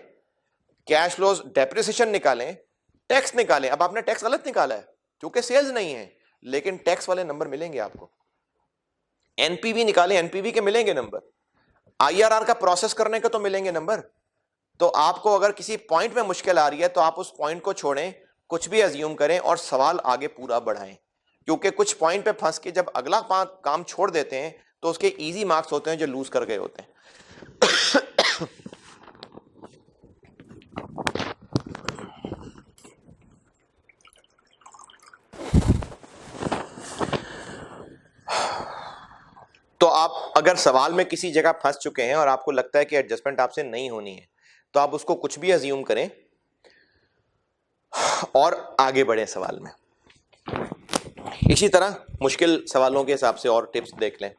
कैश फ्लोज डेप्रिसिएशन निकालें, टैक्स निकालें। अब आपने टैक्स गलत निकाला है क्योंकि सेल्स नहीं है, लेकिन टैक्स वाले नंबर मिलेंगे आपको। एनपीवी निकालें, एनपीवी के मिलेंगे नंबर, IRR का प्रोसेस करने का तो मिलेंगे नंबर। तो आपको अगर किसी पॉइंट में मुश्किल आ रही है तो आप उस पॉइंट को छोड़ें, कुछ भी अज्यूम करें और सवाल आगे पूरा बढ़ाएं। क्योंकि कुछ पॉइंट पे फंस के जब अगला काम छोड़ देते हैं तो उसके इजी मार्क्स होते हैं जो लूज कर गए होते हैं। तो आप अगर सवाल में किसी जगह फंस चुके हैं और आपको लगता है कि एडजस्टमेंट आपसे नहीं होनी है, तो आप उसको कुछ भी अज्यूम करें और आगे बढ़े सवाल में। इसी तरह मुश्किल सवालों के हिसाब से और टिप्स देख लें।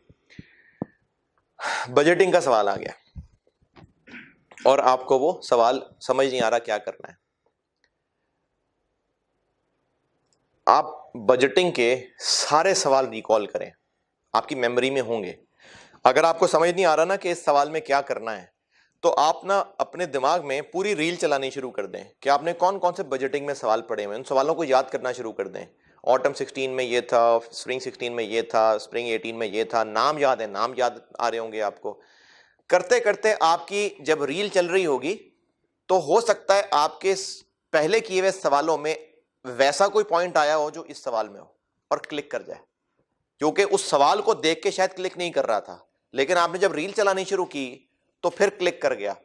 बजटिंग का सवाल आ गया और आपको वो सवाल समझ नहीं आ रहा क्या करना है। आप बजटिंग के सारे सवाल रिकॉल करें, आपकी मेमोरी में होंगे। अगर आपको समझ नहीं आ रहा ना कि इस सवाल में क्या करना है, तो आप ना अपने दिमाग में पूरी रील चलानी शुरू कर दें कि आपने कौन कौन से बजटिंग में सवाल पढ़े हुए, उन सवालों को याद करना शुरू कर दें। ऑटम 16 में ये था, स्प्रिंग 16 में ये था, स्प्रिंग 18 में ये था, नाम याद है, नाम याद आ रहे होंगे आपको। करते करते आपकी जब रील चल रही होगी तो हो सकता है आपके पहले किए हुए सवालों में वैसा कोई पॉइंट आया हो जो इस सवाल में हो और क्लिक कर जाए, क्योंकि उस सवाल को देख के शायद क्लिक नहीं कर रहा था, लेकिन आपने जब रील चलानी शुरू की तो फिर क्लिक कर गया।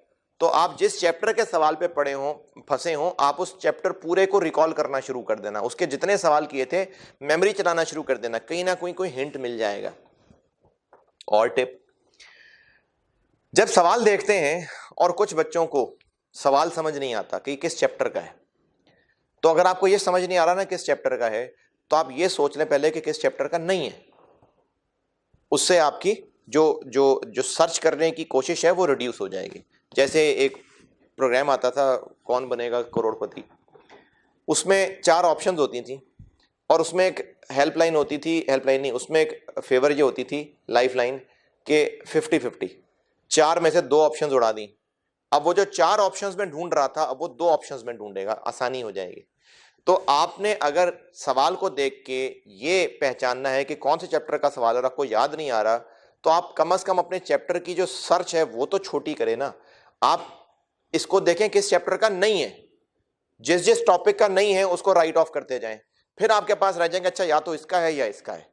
तो आप जिस चैप्टर के सवाल पे पढ़े हो, फंसे हो, आप उस चैप्टर पूरे को रिकॉल करना शुरू कर देना, उसके जितने सवाल किए थे मेमोरी चलाना शुरू कर देना, कहीं ना कोई हिंट मिल जाएगा। और टिप, जब सवाल देखते हैं और कुछ बच्चों को सवाल समझ नहीं आता कि किस चैप्टर का है, तो अगर आपको यह समझ नहीं आ रहा ना किस चैप्टर का है, तो आप ये सोच लें पहले कि किस चैप्टर का नहीं है। उससे आपकी जो जो जो सर्च करने की कोशिश है वो रिड्यूस हो जाएगी। जैसे एक प्रोग्राम आता था कौन बनेगा करोड़पति, उसमें 4 ऑप्शंस होती थी और उसमें एक हेल्पलाइन होती थी, हेल्पलाइन नहीं, उसमें एक फेवर जो होती थी लाइफलाइन के 50-50, 4 में से 2 ऑप्शंस उड़ा दी। अब वो जो 4 ऑप्शंस में ढूंढ रहा था अब वो 2 ऑप्शंस में ढूंढेगा, आसानी हो जाएगी। तो आपने अगर सवाल को देख के ये पहचानना है कि कौन से चैप्टर का सवाल है और आपको याद नहीं आ रहा, तो आप कम से कम अपने चैप्टर की जो सर्च है वो तो छोटी करें ना। आप इसको देखें किस चैप्टर का नहीं है, जिस जिस टॉपिक का नहीं है उसको राइट ऑफ करते जाएं, फिर आपके पास रह जाएंगे अच्छा या तो इसका है या इसका है।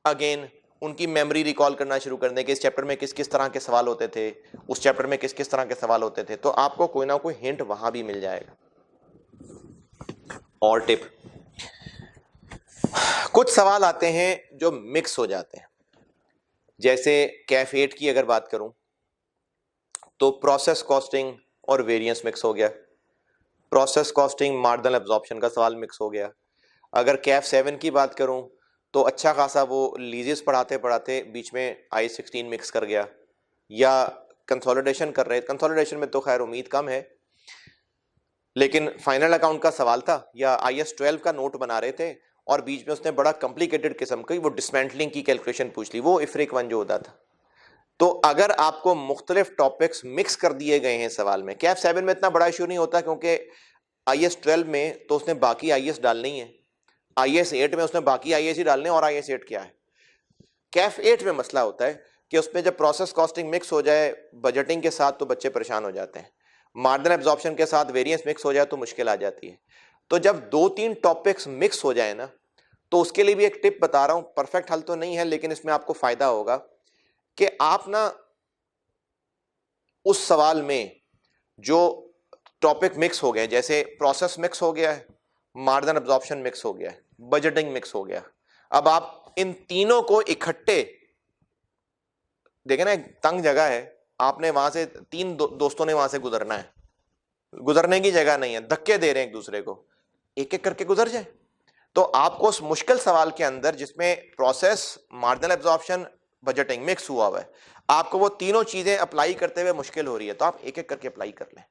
अगेन उनकी मेमोरी रिकॉल करना शुरू कर दें कि इस चैप्टर में किस किस तरह के सवाल होते थे, उस चैप्टर में किस किस तरह के सवाल होते थे, तो आपको कोई ना कोई हिंट वहां भी मिल जाएगा। और टिप, कुछ सवाल आते हैं जो मिक्स हो जाते हैं। जैसे कैफ 8 की अगर बात करूं तो प्रोसेस कॉस्टिंग और वेरिएंस मिक्स हो गया, प्रोसेस कॉस्टिंग मार्जिनल एब्जॉर्प्शन का सवाल मिक्स हो गया। अगर कैफ 7 की बात करूं तो अच्छा खासा वो लीजेस पढ़ाते पढ़ाते बीच में I16 मिक्स कर गया, या कंसोलिडेशन कर रहे, कंसोलिडेशन में तो खैर उम्मीद कम है, लेकिन फाइनल अकाउंट का सवाल था या IS12 का नोट बना रहे थे और बीच में उसने बड़ा कॉम्प्लिकेटेड किस्म की वो डिसमेंटलिंग की कैलकुलेशन पूछ ली, वो इफ्रिक 1 जो होता था। तो अगर आपको मुख्तलिफ टॉपिक्स मिक्स कर दिए गए हैं सवाल में, कैफ 7 में इतना बड़ा इशू नहीं होता क्योंकि IS12 में तो उसने बाकी IS डालनी है, IS8 में उसने बाकी IS ही डालने, और IS8 क्या है। कैफ 8 में मसला होता है कि उसमें जब प्रोसेस कॉस्टिंग मिक्स हो जाए बजटिंग के साथ तो बच्चे परेशान हो जाते हैं, मार्जिनल एब्जॉर्प्शन के साथ वेरिएंस मिक्स हो जाए तो मुश्किल आ जाती है। तो जब 2-3 टॉपिक्स मिक्स हो जाए ना, तो उसके लिए भी एक टिप बता रहा हूं, परफेक्ट हल तो नहीं है लेकिन इसमें आपको फायदा होगा कि आप ना उस सवाल में जो टॉपिक मिक्स हो गए, जैसे प्रोसेस मिक्स हो गया है, मार्जिनल एब्जॉर्प्शन मिक्स हो गया है, बजटिंग मिक्स हो गया, अब आप इन तीनों को इकट्ठे देखें ना, एक तंग जगह है, आपने वहां से 3 दोस्तों ने वहां से गुजरना है, गुजरने की जगह नहीं है, धक्के दे रहे हैं एक दूसरे को, एक एक करके गुजर जाए। तो आपको उस मुश्किल सवाल के अंदर जिसमें process marginal absorption budgeting mix हुआ हुआ है, आपको वो तीनों चीजें अप्लाई करते हुए मुश्किल हो रही है, तो आप एक एक करके अप्लाई कर लें।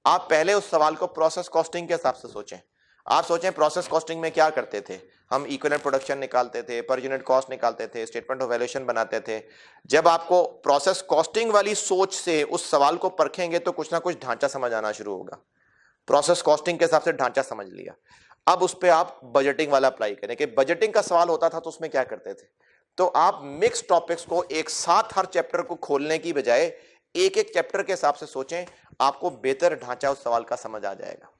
आप पहले उस सवाल को प्रोसेस कॉस्टिंग के हिसाब से सोचें। आप सोचें प्रोसेस कॉस्टिंग में क्या करते थे, हम इक्विवेलेंट प्रोडक्शन निकालते थे, पर यूनिट कॉस्ट निकालते थे, स्टेटमेंट ऑफ वैल्यूएशन बनाते थे। जब आपको प्रोसेस कॉस्टिंग वाली सोच से उस सवाल को परखेंगे तो कुछ ना कुछ ढांचा समझ आना शुरू होगा। प्रोसेस कॉस्टिंग के हिसाब से ढांचा समझ लिया, अब उस पर आप बजटिंग वाला अप्लाई करें कि बजटिंग का सवाल होता था तो उसमें क्या करते थे। तो आप मिक्स टॉपिक्स को एक साथ हर चैप्टर को खोलने की बजाय एक एक चैप्टर के हिसाब से सोचें, आपको बेहतर ढांचा उस सवाल का समझ आ जाएगा।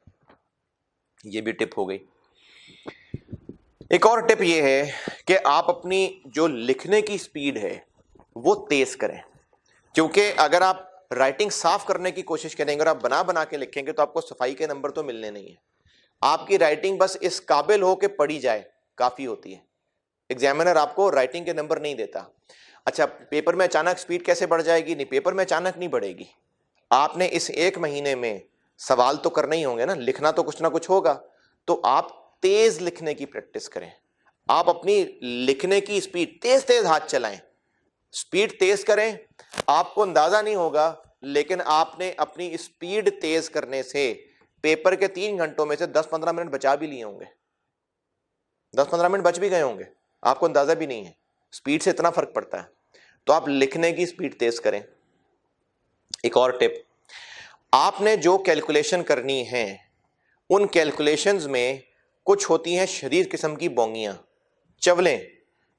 ये भी टिप हो गई। एक और टिप ये है कि आप अपनी जो लिखने की स्पीड है वो तेज करें, क्योंकि अगर आप राइटिंग साफ करने की कोशिश करेंगे और आप बना बना के लिखेंगे तो आपको सफाई के नंबर तो मिलने नहीं है। आपकी राइटिंग बस इस काबिल हो कि पढ़ी जाए काफी होती है। एग्जामिनर आपको राइटिंग के नंबर नहीं देता। अच्छा, पेपर में अचानक स्पीड कैसे बढ़ जाएगी? नहीं, पेपर में अचानक नहीं बढ़ेगी। आपने इस 1 महीने में सवाल तो करने ही होंगे ना, लिखना तो कुछ ना कुछ होगा, तो आप तेज लिखने की प्रैक्टिस करें। आप अपनी लिखने की स्पीड तेज तेज हाथ चलाएं, स्पीड तेज करें। आपको अंदाजा नहीं होगा, लेकिन आपने अपनी स्पीड तेज करने से पेपर के 3 घंटों में से 10-15 मिनट बचा भी लिए होंगे, 10-15 मिनट बच भी गए होंगे, आपको अंदाजा भी नहीं है। स्पीड से इतना फर्क पड़ता है। तो आप लिखने की स्पीड तेज करें। एक और टिप, आपने जो कैलकुलेशन करनी है उन कैलकुलेशंस में कुछ होती हैं शरीर किस्म की बोंगियां, चवलें,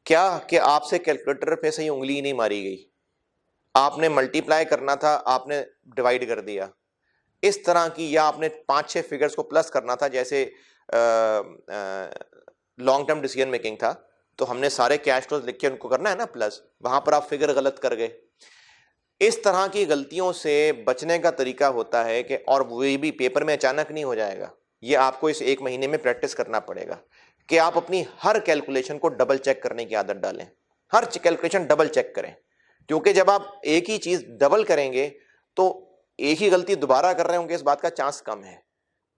क्या कि आपसे कैलकुलेटर पे सही उंगली ही नहीं मारी गई, आपने मल्टीप्लाई करना था, आपने डिवाइड कर दिया, इस तरह की, या आपने 5-6 फिगर्स को प्लस करना था, जैसे लॉन्ग टर्म डिसीजन मेकिंग था तो हमने सारे कैश फ्लोज लिख के उनको करना है ना प्लस, वहां पर आप फिगर गलत कर गए। इस तरह की गलतियों से बचने का तरीका होता है कि, और वो भी पेपर में अचानक नहीं हो जाएगा, ये आपको इस 1 महीने में प्रैक्टिस करना पड़ेगा कि आप अपनी हर कैलकुलेशन को डबल चेक करने की आदत डालें। हर कैलकुलेशन डबल चेक करें, क्योंकि जब आप एक ही चीज डबल करेंगे तो एक ही गलती दोबारा कर रहे होंगे इस बात का चांस कम है।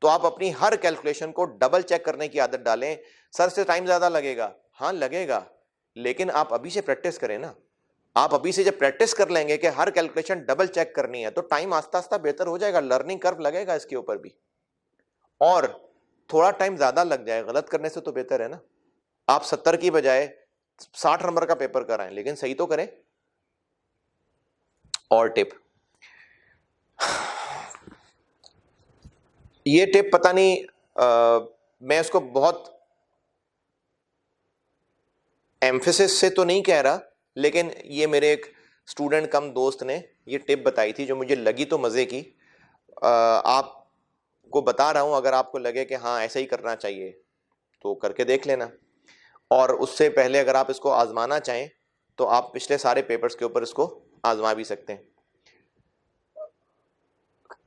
तो आप अपनी हर कैलकुलेशन को डबल चेक करने की आदत डालें। सर से टाइम ज्यादा लगेगा, हाँ लगेगा, लेकिन आप अभी से प्रैक्टिस करें ना। आप अभी से जब प्रैक्टिस कर लेंगे कि हर कैलकुलेशन डबल चेक करनी है तो टाइम आस्ता आस्ता बेहतर हो जाएगा, लर्निंग कर्व लगेगा इसके ऊपर भी। और थोड़ा टाइम ज्यादा लग जाए गलत करने से तो बेहतर है ना, आप 70 की बजाय 60 नंबर का पेपर कराएं, लेकिन सही तो करें। और टिप, ये टिप पता नहीं मैं इसको बहुत एम्फेसिस से तो नहीं कह रहा, लेकिन ये मेरे एक स्टूडेंट कम दोस्त ने ये टिप बताई थी जो मुझे लगी तो मजे की। आपको बता रहा हूं, अगर आपको लगे कि हाँ ऐसा ही करना चाहिए तो करके देख लेना। और उससे पहले अगर आप इसको आजमाना चाहें तो आप पिछले सारे पेपर्स के ऊपर इसको आजमा भी सकते हैं।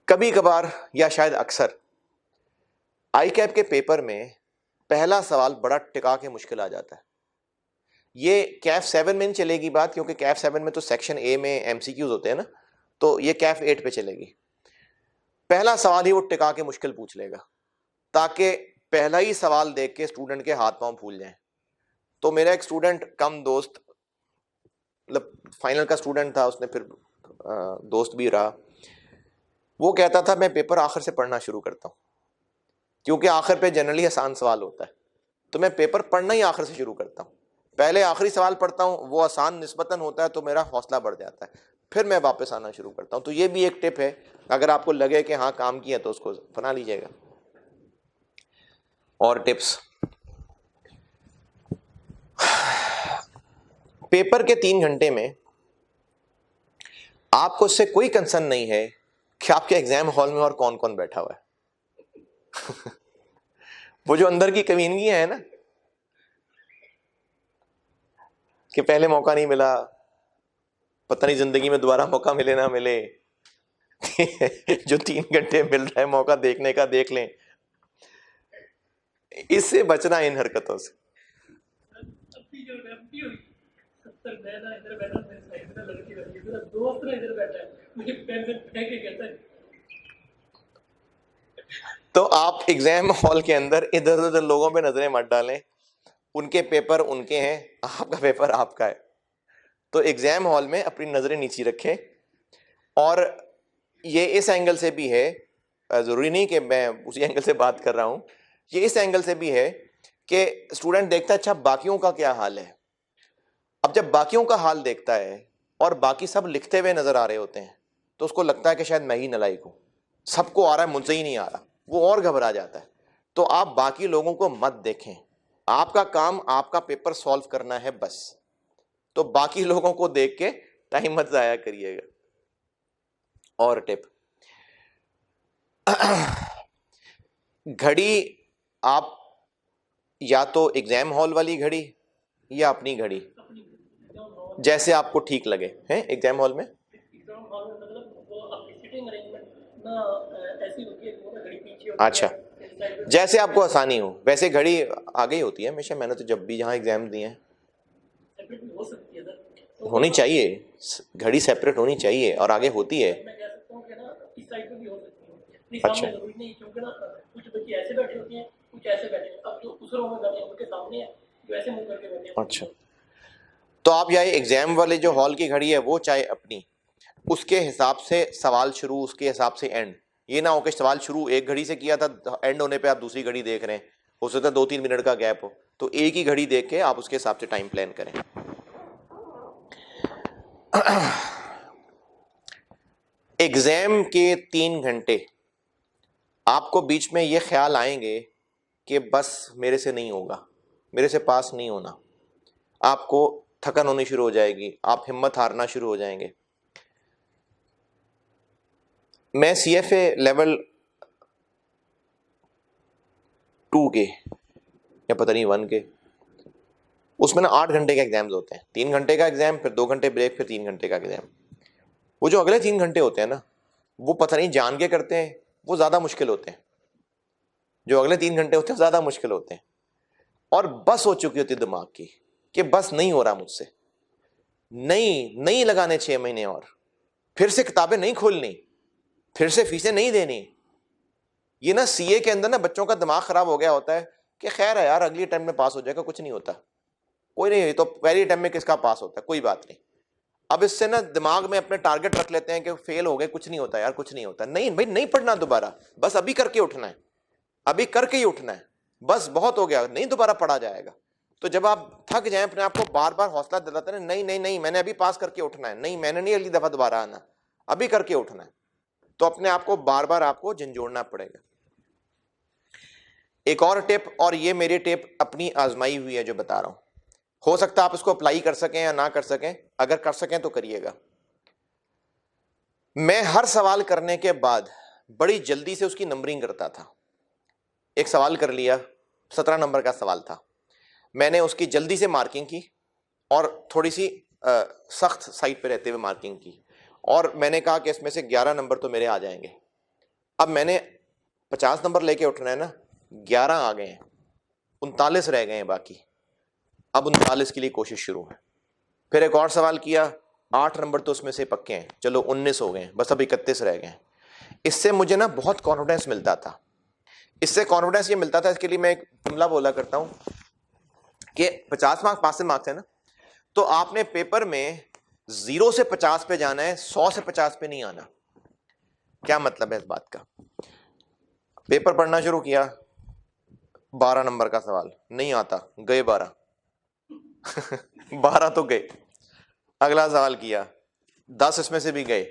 कभी कभार या शायद अक्सर आई कैप के पेपर में पहला सवाल बड़ा टिका के मुश्किल आ जाता है। ये कैफ 7 में नहीं चलेगी बात, क्योंकि कैफ 7 में तो सेक्शन ए में एमसीक्यूज होते हैं ना, तो ये कैफ 8 पे चलेगी। पहला सवाल ही वो टिका के मुश्किल पूछ लेगा, ताकि पहला ही सवाल देख के स्टूडेंट के हाथ पांव फूल जाएं। तो मेरा एक स्टूडेंट कम दोस्त, मतलब फाइनल का स्टूडेंट था, उसने फिर दोस्त भी रहा, वो कहता था मैं पेपर आखिर से पढ़ना शुरू करता हूं, क्योंकि आखिर पे जनरली आसान सवाल होता है, तो मैं पेपर पढ़ना ही आखिर से शुरू करता हूं। पहले आखिरी सवाल पढ़ता हूं, वो आसान निस्बतन होता है तो मेरा हौसला बढ़ जाता है, फिर मैं वापस आना शुरू करता हूं। तो ये भी एक टिप है, अगर आपको लगे कि हाँ काम किया तो उसको बना लीजिएगा। और टिप्स, पेपर के 3 घंटे में आपको इससे कोई कंसर्न नहीं है कि आपके एग्जाम हॉल में और कौन कौन बैठा हुआ है। वो जो अंदर की कमीनगी है ना, कि पहले मौका नहीं मिला, पता नहीं जिंदगी में दोबारा मौका मिले ना मिले। जो 3 घंटे मिल रहा है मौका देखने का देख लें, इससे बचना इन हरकतों से। तो आप एग्जाम हॉल के अंदर इधर उधर लोगों पे नजरें मत डालें, उनके पेपर उनके हैं, आपका पेपर आपका है। तो एग्जाम हॉल में अपनी नजरें नीची रखें। और ये इस एंगल से भी है, जरूरी नहीं कि मैं उसी एंगल से बात कर रहा हूं, ये इस एंगल से भी है कि स्टूडेंट देखता है अच्छा बाकियों का क्या हाल है। अब जब बाकियों का हाल देखता है और बाकी सब लिखते हुए नजर आ रहे होते हैं तो उसको लगता है कि शायद मैं ही नालायक हूं, सबको आ रहा है मुझसे ही नहीं आ रहा, वो और घबरा जाता है। तो आप बाकी लोगों को मत देखें, आपका काम आपका पेपर सॉल्व करना है बस। तो बाकी लोगों को देख के टाइम मत जाया करिएगा। और टिप, घड़ी आप या तो एग्जाम हॉल वाली घड़ी या अपनी घड़ी, जैसे आपको ठीक लगे हैं एग्जाम हॉल में। अच्छा, जैसे आपको आसानी हो वैसे घड़ी आगे ही होती है हमेशा। मैंने तो जब भी यहाँ एग्जाम दिए हैं, होनी चाहिए घड़ी, सेपरेट होनी चाहिए और आगे होती है। अच्छा, अच्छा, तो आप यहाँ एग्जाम वाले जो हॉल की घड़ी है वो चाहे अपनी, उसके हिसाब से सवाल शुरू, उसके हिसाब से एंड। ये ना हो कि सवाल शुरू एक घड़ी से किया था, एंड होने पे आप दूसरी घड़ी देख रहे हैं, हो सकता है 2-3 मिनट का गैप हो, तो एक ही घड़ी देख के आप उसके हिसाब से टाइम प्लान करें। एग्जाम के 3 घंटे आपको बीच में ये ख्याल आएंगे कि बस मेरे से नहीं होगा, मेरे से पास नहीं होना, आपको थकन होनी शुरू हो जाएगी, आप हिम्मत हारना शुरू हो जाएंगे। मैं CFA लेवल 2 के या पता नहीं 1 के, उसमें ना 8 घंटे के एग्जाम्स होते हैं, 3 घंटे का एग्जाम, फिर 2 घंटे ब्रेक, फिर 3 घंटे का एग्जाम। वो जो अगले 3 घंटे होते हैं ना, वो पता नहीं जान के करते हैं, वो ज्यादा मुश्किल होते हैं। जो अगले 3 घंटे होते हैं ज्यादा मुश्किल होते हैं, और बस हो चुकी होती है दिमाग की कि बस नहीं हो रहा मुझसे, नहीं लगाने 6 महीने और, फिर से किताबें नहीं खोलनी, फिर से फीसें नहीं देनी। ये ना CA के अंदर ना बच्चों का दिमाग खराब हो गया होता है कि खैर है यार, अगली अटेम्प्ट में पास हो जाएगा, कुछ नहीं होता, कोई नहीं, तो पहली अटेम्प्ट में किसका पास होता है, कोई बात नहीं। अब इससे ना दिमाग में अपने टारगेट रख लेते हैं कि फेल हो गए, कुछ नहीं होता यार, कुछ नहीं होता। नहीं भाई, नहीं पढ़ना दोबारा, बस अभी करके उठना है, अभी करके ही उठना है, बस बहुत हो गया, नहीं दोबारा पढ़ा जाएगा। तो जब आप थक जाएं, अपने आप को बार बार हौसला दिलाते हैं, नहीं नहीं नहीं, मैंने अभी पास करके उठना है, नहीं मैंने नहीं अगली दफा दोबारा आना, अभी करके उठना है, तो अपने आप को बार बार आपको झंझोड़ना पड़ेगा। एक और टिप, और ये मेरी टिप अपनी आजमाई हुई है जो बता रहा हूं, हो सकता है आप इसको अप्लाई कर सकें या ना कर सकें, अगर कर सकें तो करिएगा। मैं हर सवाल करने के बाद बड़ी जल्दी से उसकी नंबरिंग करता था। एक सवाल कर लिया, 17 नंबर का सवाल था, मैंने उसकी जल्दी से मार्किंग की और थोड़ी सी सख्त साइड पे रहते हुए मार्किंग की, और मैंने कहा कि इसमें से 11 नंबर तो मेरे आ जाएंगे। अब मैंने 50 नंबर लेके उठना है ना, 11 आ गए हैं, 39 रह गए हैं बाकी। अब 39 के लिए कोशिश शुरू है। फिर एक और सवाल किया, 8 नंबर तो उसमें से पक्के हैं, चलो 19 हो गए, बस अब 31 रह गए। इससे मुझे ना बहुत कॉन्फिडेंस मिलता था। इससे कॉन्फिडेंस ये मिलता था, इसके लिए मैं एक जुमला बोला करता हूं कि 50 मार्क्स पासिंग मार्क्स है ना, तो आपने पेपर में 0 से 50 पे जाना है, 100 से 50 पे नहीं आना। क्या मतलब है इस बात का? पेपर पढ़ना शुरू किया, 12 नंबर का सवाल नहीं आता, गए 12 12 तो गए। अगला सवाल किया, 10 इसमें से भी गए।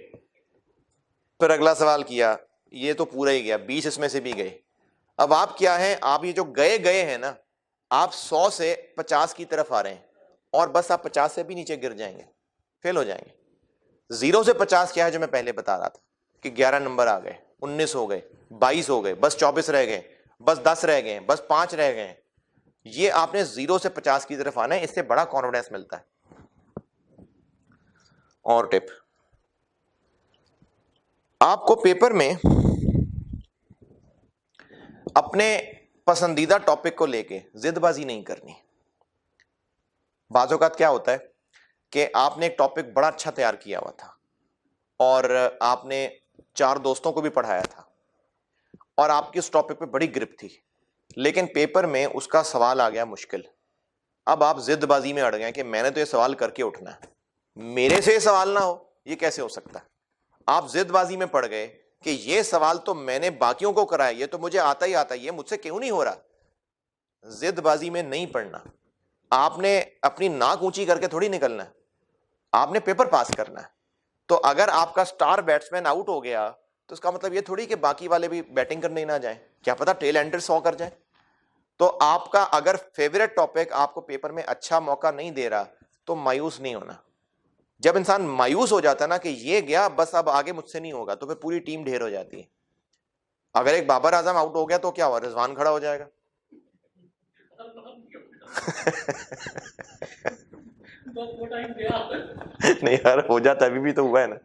फिर अगला सवाल किया, ये तो पूरा ही गया, 20 इसमें से भी गए। अब आप क्या है, आप ये जो गए गए हैं ना, आप 100 से 50 की तरफ आ रहे हैं, और बस आप 50 से भी नीचे गिर जाएंगे, फेल हो जाएंगे। 0 से 50 क्या है जो मैं पहले बता रहा था कि 11 नंबर आ गए, 19 हो गए, 22 हो गए, बस 24 रह गए, बस 10 रह गए, बस 5 रह गए। ये आपने 0 से 50 की तरफ आना है, इससे बड़ा कॉन्फिडेंस मिलता है। और टिप, आपको पेपर में अपने पसंदीदा टॉपिक को लेके जिदबाजी नहीं करनी। बाज़ औक़ात क्या होता है कि आपने एक टॉपिक बड़ा अच्छा तैयार किया हुआ था और आपने 4 दोस्तों को भी पढ़ाया था और आपकी उस टॉपिक पे बड़ी ग्रिप थी, लेकिन पेपर में उसका सवाल आ गया मुश्किल। अब आप जिदबाजी में अड़ गए कि मैंने तो ये सवाल करके उठना है, मेरे से ये सवाल ना हो, ये कैसे हो सकता है। आप जिदबाजी में पड़ गए कि ये सवाल तो मैंने बाकियों को कराया, ये तो मुझे आता ही आता है, ये मुझसे क्यों नहीं हो रहा। जिदबाजी में नहीं पढ़ना, आपने अपनी नाक ऊंची करके थोड़ी निकलना है, आपने पेपर पास करना है। तो अगर आपका स्टार बैट्समैन आउट हो गया तो इसका मतलब ये थोड़ी कि बाकी वाले भी बैटिंग करने ना जाएं, क्या पता टेल एंडर 100 कर जाए। तो आपका अगर फेवरेट टॉपिक आपको पेपर में अच्छा मौका नहीं दे रहा तो मायूस नहीं होना। जब इंसान मायूस हो जाता है ना कि ये गया, बस अब आगे मुझसे नहीं होगा, तो फिर पूरी टीम ढेर हो जाती है। अगर एक बाबर आजम आउट हो गया तो क्या हुआ, रिजवान खड़ा हो जाएगा नहीं यार, हो जाता अभी भी तो हुआ है ना।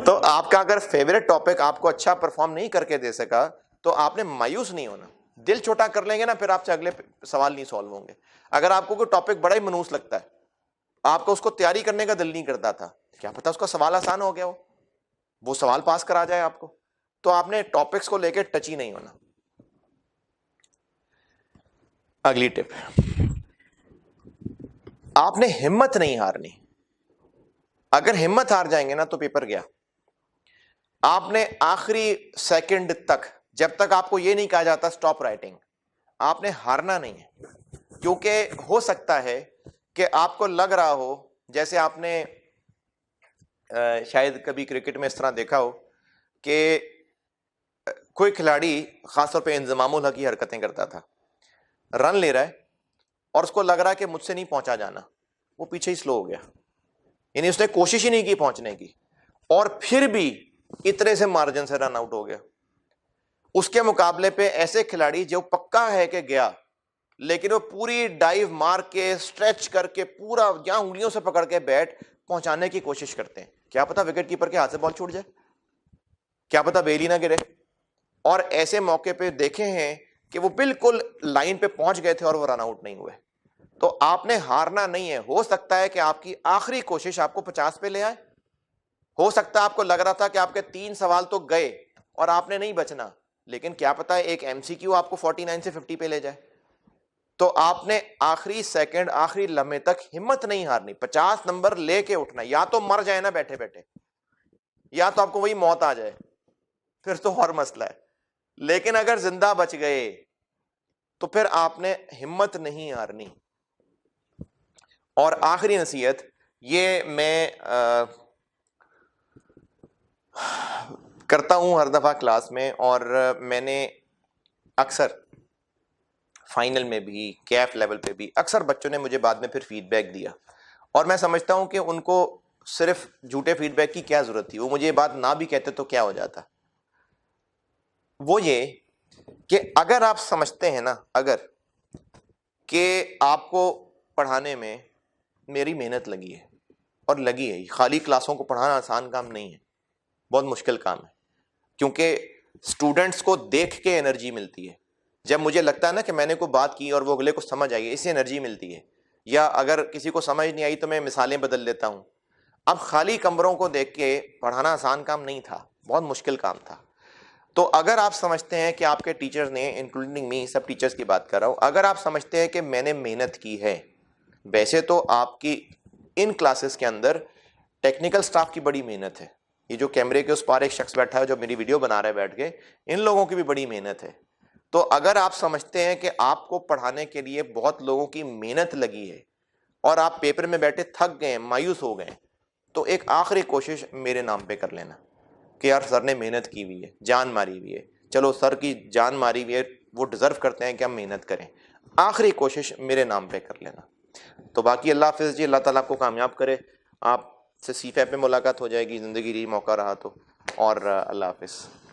तो आपका अगर फेवरेट टॉपिक आपको अच्छा परफॉर्म नहीं करके दे सका तो आपने मायूस नहीं होना। दिल छोटा कर लेंगे ना, फिर आपसे अगले सवाल नहीं सॉल्व होंगे। अगर आपको कोई टॉपिक बड़ा ही मनूस लगता है, आपको उसको तैयारी करने का दिल नहीं करता था, क्या पता उसका सवाल आसान हो गया हो, वो सवाल पास करा जाए आपको, तो आपने टॉपिक्स को लेकर टच ही नहीं होना। अगली टिप, आपने हिम्मत नहीं हारनी। अगर हिम्मत हार जाएंगे ना तो पेपर गया। आपने आखिरी सेकंड तक, जब तक आपको यह नहीं कहा जाता स्टॉप राइटिंग, आपने हारना नहीं है। क्योंकि हो सकता है कि आपको लग रहा हो, जैसे आपने शायद कभी क्रिकेट में इस तरह देखा हो कि कोई खिलाड़ी खासतौर पे इंजमामुल हक की हरकतें करता था, रन ले रहा है और उसको लग रहा है कि मुझसे नहीं पहुंचा जाना, वो पीछे ही स्लो हो गया, यानी उसने कोशिश ही नहीं की पहुंचने की, और फिर भी इतने से मार्जिन से रन आउट हो गया। उसके मुकाबले पे ऐसे खिलाड़ी जो पक्का है कि गया, लेकिन वो पूरी डाइव मार के स्ट्रेच करके पूरा या उंगलियों से पकड़ के बैट पहुंचाने की कोशिश करते हैं। क्या पता विकेट कीपर के हाथ से बॉल छूट जाए, क्या पता बेली ना गिरे। और ऐसे मौके पे देखे हैं कि वो बिल्कुल लाइन पे पहुंच गए थे और वो रन आउट नहीं हुए। तो आपने हारना नहीं है। हो सकता है कि आपकी आखिरी कोशिश आपको 50 पे ले आए, हो सकता है आपको लग रहा था कि आपके 3 सवाल तो गए और आपने नहीं बचना, लेकिन क्या पता है एक एमसीक्यू आपको 49 से 50 पे ले जाए। तो आपने आखिरी सेकंड, आखिरी लम्हे तक हिम्मत नहीं हारनी, 50 नंबर लेके उठना। या तो मर जाए ना बैठे बैठे, या तो आपको वही मौत आ जाए, फिर तो और मसला है। लेकिन अगर जिंदा बच गए तो फिर आपने हिम्मत नहीं हारनी। और आखिरी नसीहत ये मैं करता हूं हर दफा क्लास में, और मैंने अक्सर फाइनल में भी, कैफ लेवल पे भी, अक्सर बच्चों ने मुझे बाद में फिर फीडबैक दिया, और मैं समझता हूं कि उनको सिर्फ झूठे फीडबैक की क्या जरूरत थी, वो मुझे ये बात ना भी कहते तो क्या हो जाता। वो ये कि अगर आप समझते हैं ना, अगर कि आपको पढ़ाने में मेरी मेहनत लगी है, और लगी है, खाली क्लासों को पढ़ाना आसान काम नहीं है, बहुत मुश्किल काम है, क्योंकि स्टूडेंट्स को देख के एनर्जी मिलती है। जब मुझे लगता है ना कि मैंने कोई बात की और वो अगले को समझ आई है, इससे एनर्जी मिलती है। या अगर किसी को समझ नहीं आई तो मैं मिसालें बदल देता हूं। अब खाली कमरों को देख के पढ़ाना आसान काम नहीं था, बहुत मुश्किल काम था। तो अगर आप समझते हैं कि आपके टीचर्स ने, इंक्लूडिंग मी, सब टीचर्स की बात कर रहा हूं, अगर आप समझते हैं कि मैंने मेहनत की है, वैसे तो आपकी इन क्लासेस के अंदर टेक्निकल स्टाफ की बड़ी मेहनत है। ये जो कैमरे के उस पार एक शख्स बैठा है जो मेरी वीडियो बना रहा है बैठ के, इन लोगों की भी बड़ी मेहनत है। तो अगर आप समझते हैं कि आपको पढ़ाने के लिए बहुत लोगों की मेहनत लगी है और आप पेपर में बैठे थक गए, मायूस हो गए, तो एक आखिरी कोशिश मेरे नाम पे कर लेना कि यार सर ने मेहनत की हुई है, जान मारी हुई है, चलो सर की जान मारी हुई है, वो डिजर्व करते हैं कि हम मेहनत करें, आखिरी कोशिश मेरे नाम पे कर लेना। तो बाकी अल्लाह हाफिज़ जी, अल्लाह ताला आपको कामयाब करे। आपसे सीफैप में मुलाकात हो जाएगी, ज़िंदगी रही, मौका रहा तो। और अल्लाह हाफिज़।